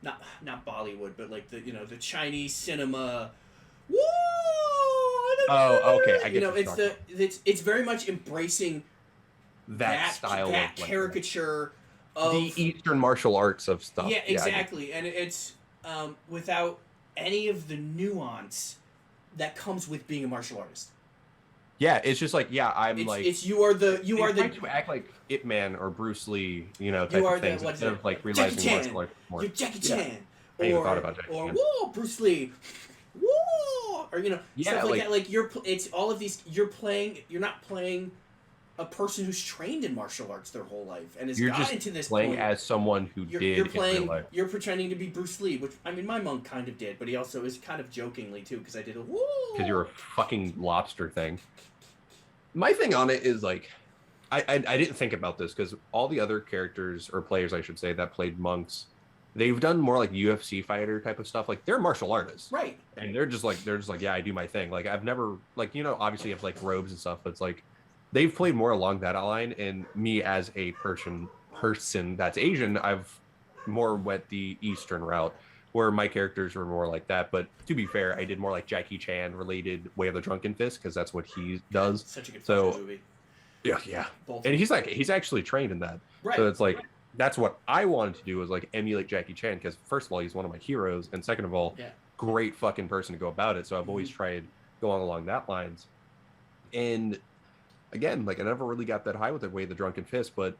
B: not Bollywood, but the Chinese cinema. Woo!
A: Oh, okay. I get
B: it's very much embracing
A: that style
B: that
A: of
B: caricature of
A: the Eastern martial arts of stuff.
B: Yeah, exactly. And it's without any of the nuance that comes with being a martial artist.
A: Yeah, it's just you are
B: to
A: act like Ip Man or Bruce Lee, type of things instead of realizing martial arts more.
B: You're Jackie Chan.
A: I even thought about Jackie Chan.
B: Whoa, Bruce Lee. Whoa, or stuff like that. It's all of these. You're not playing a person who's trained in martial arts their whole life and has gotten to this
A: playing
B: point.
A: as someone who did in real life.
B: You're pretending to be Bruce Lee, which I mean, my monk kind of did, but he also is kind of jokingly too, because I did a woo.
A: Because you're a fucking lobster thing. My thing on it is I didn't think about this because all the other characters or players, I should say, that played monks, they've done more UFC fighter type of stuff. They're martial artists,
B: right?
A: And they're just yeah, I do my thing. I've never obviously you have robes and stuff, but it's they've played more along that line. And me as a person that's Asian, I've more went the Eastern route, where my characters were more like that. But to be fair, I did more Jackie Chan related Way of the Drunken Fist, because that's what he does.
B: Such a good movie.
A: Yeah.
B: Both.
A: And he's actually trained in that.
B: Right.
A: So it's that's what I wanted to do, was emulate Jackie Chan, because first of all, he's one of my heroes, and second of all, great fucking person to go about it. So I've always tried going along that lines. And again, I never really got that high with the Way of the Drunken Fist, but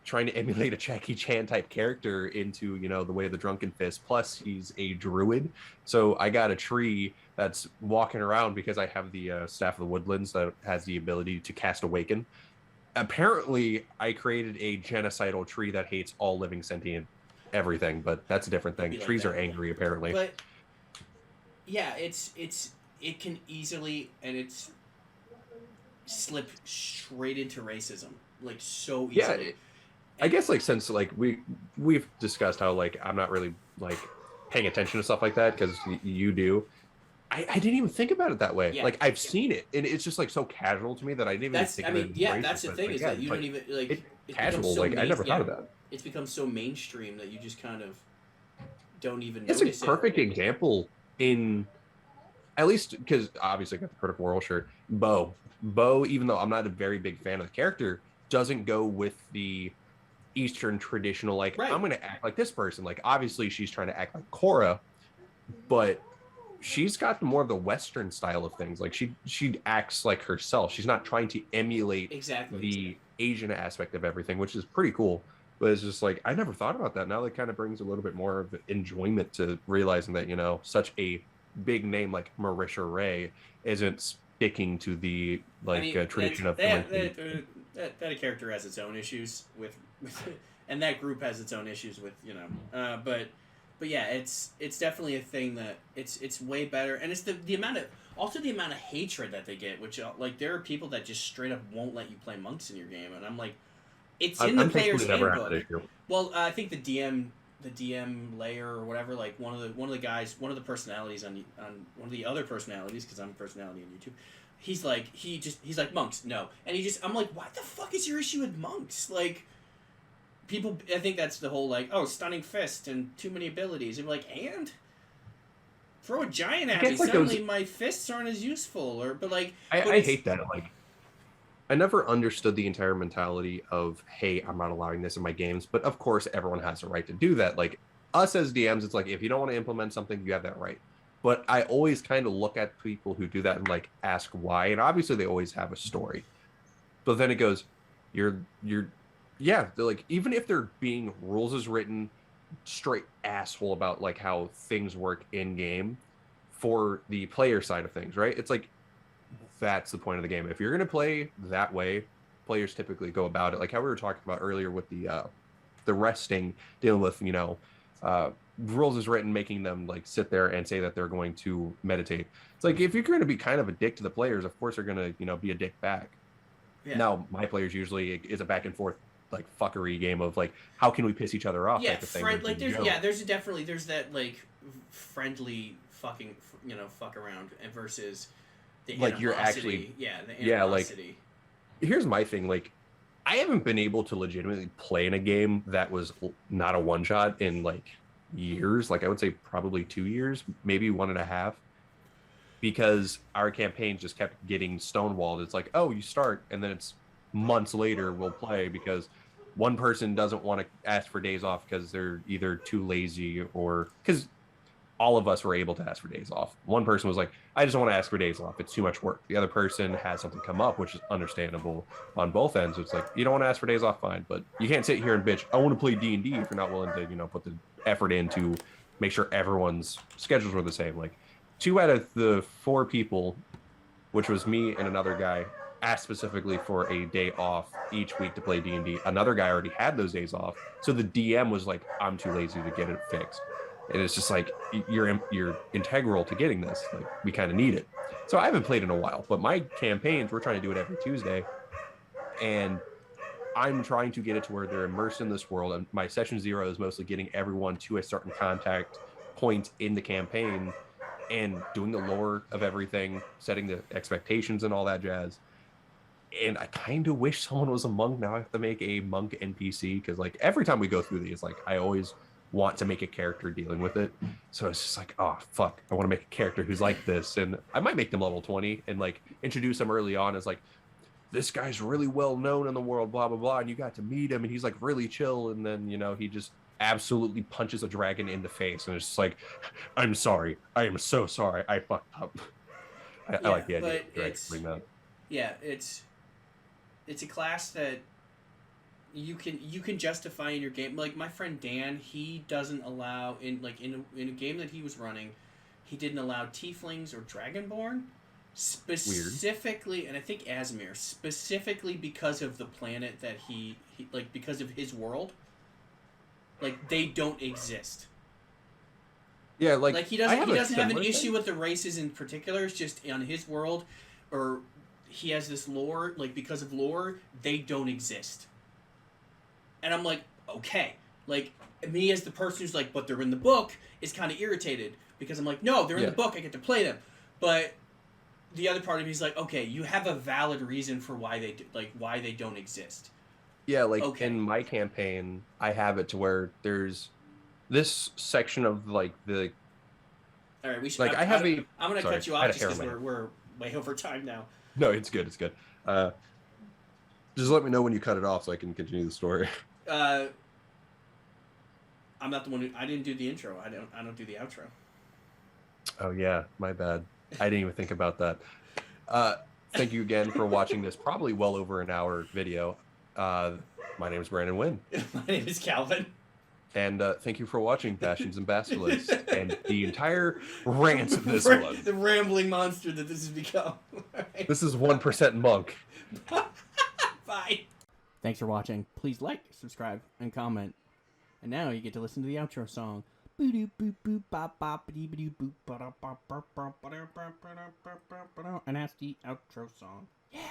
A: trying to emulate a Jackie Chan type character into, the Way of the Drunken Fist. Plus, he's a druid. So I got a tree that's walking around because I have the Staff of the Woodlands that has the ability to cast Awaken. Apparently, I created a genocidal tree that hates all living sentient everything, but that's a different thing. Trees are angry, apparently.
B: But yeah, it can easily, and it's slip straight into racism, so easily.
A: Yeah, I guess since we've discussed how I'm not really paying attention to stuff like that because you do. I didn't even think about it that way.
B: Yeah.
A: Like I've seen it, and it's just like so casual to me that I didn't even think of it.
B: That's the thing is that you don't even like
A: it's
B: it
A: casual.
B: becomes so
A: Like I never thought of that.
B: It's become so mainstream that you just kind of don't even
A: It's
B: notice
A: a perfect
B: it.
A: example in at least because obviously I got the Critical Role shirt. Bo, even though I'm not a very big fan of the character, doesn't go with the Eastern traditional like
B: Right.
A: I'm going to act like this person. Like obviously she's trying to act like Korra, but she's got more of the Western style of things. Like she acts like herself. She's not trying to emulate the Asian aspect of everything, which is pretty cool. But it's just like I never thought about that. Now that kind of brings a little bit more of enjoyment to realizing that such a big name like Marisha Ray isn't sticking to the tradition of
B: that character has its own issues with and that group has its own issues with but yeah, it's definitely a thing that it's way better, and it's the amount of hatred that they get, which like there are people that just straight up won't let you play monks in your game, and I'm like, it's in the player's handbook. Well, I think the DM layer or whatever, like one of the guys, one of the personalities on one of the other personalities, because I'm a personality on YouTube. He's like monks, no, and I'm like, what the fuck is your issue with monks? Like, people, I think that's the whole like, oh, stunning fist and too many abilities. And like, and throw a giant at me. Suddenly, my fists aren't as useful.
A: I hate that. Like, I never understood the entire mentality of, hey, I'm not allowing this in my games. But of course, everyone has a right to do that. Like us as DMs, it's like if you don't want to implement something, you have that right. But I always kind of look at people who do that and like ask why. And obviously, they always have a story. But then it goes, yeah, they're like, even if they're being rules as written, straight asshole about like how things work in game for the player side of things, right? It's like that's the point of the game. If you're gonna play that way, players typically go about it like how we were talking about earlier with the resting, dealing with rules as written, making them like sit there and say that they're going to meditate. It's like if you're going to be kind of a dick to the players, of course they're going to be a dick back. Yeah. Now my players usually is a back and forth like fuckery game of like how can we piss each other off type of thing.
B: Like there's that like friendly fucking fuck around versus the
A: like you're actually the animosity. Like here's my thing, like I haven't been able to legitimately play in a game that was not a one shot in like years. Like I would say probably 2 years, maybe 1.5, because our campaigns just kept getting stonewalled. It's like, oh, you start and then it's months later we'll play because one person doesn't want to ask for days off because they're either too lazy or because all of us were able to ask for days off. One person was like, I just don't want to ask for days off. It's too much work. The other person has something come up, which is understandable on both ends. It's like, you don't want to ask for days off, fine. But you can't sit here and bitch, I want to play D&D if you're not willing to, put the effort in to make sure everyone's schedules were the same. Like 2 out of the 4 people, which was me and another guy, asked specifically for a day off each week to play D&D. Another guy already had those days off. So the DM was like, I'm too lazy to get it fixed. And it's just like, you're integral to getting this. Like, we kind of need it. So I haven't played in a while, but my campaigns, we're trying to do it every Tuesday. And I'm trying to get it to where they're immersed in this world. And my session 0 is mostly getting everyone to a certain contact point in the campaign and doing the lore of everything, setting the expectations and all that jazz. And I kind of wish someone was a monk. Now I have to make a monk NPC because like every time we go through these, like I always want to make a character dealing with it. So it's just like, oh fuck, I want to make a character who's like this, and I might make them level 20 and like introduce them early on as like, this guy's really well known in the world, blah blah blah, and you got to meet him and he's like really chill, and then he just absolutely punches a dragon in the face and it's just like, I'm sorry, I am so sorry, I fucked up. I like the idea of that.
B: Yeah, it's a class that you can justify in your game. Like my friend Dan, he doesn't allow in a game that he was running, he didn't allow tieflings or dragonborn specifically. Weird. And I think Asmir specifically because of the planet that he like, because of his world, like they don't exist.
A: Yeah, like
B: he doesn't have an issue with the races in particular. It's just on his world, or he has this lore, like because of lore they don't exist. And I'm like, okay, Like, me as the person who's like, but they're in the book, is kind of irritated because I'm like, no, they're in the book, I get to play them. But the other part of me is like, okay, you have a valid reason for why they don't exist.
A: Yeah, like in my campaign, I have it to where there's this section of like the.
B: All right, we should.
A: Like
B: I'm gonna cut you off just because
A: heroin.
B: we're way over time now.
A: No, it's good. It's good. Just let me know when you cut it off so I can continue the story.
B: I'm not the one who. I didn't do the intro. I don't do the outro.
A: Oh yeah, my bad. I didn't even think about that. Thank you again for watching this probably well over an hour video. My name is Brandon Wynn.
B: My name is Kalvin.
A: And thank you for watching Bastions and Basilisks and the entire rant of this one.
B: The rambling monster that this has become. Right.
A: This is 1% monk.
B: Bye. Thanks for watching. Please like, subscribe, and comment. And now you get to listen to the outro song. And that's the outro song. Yeah.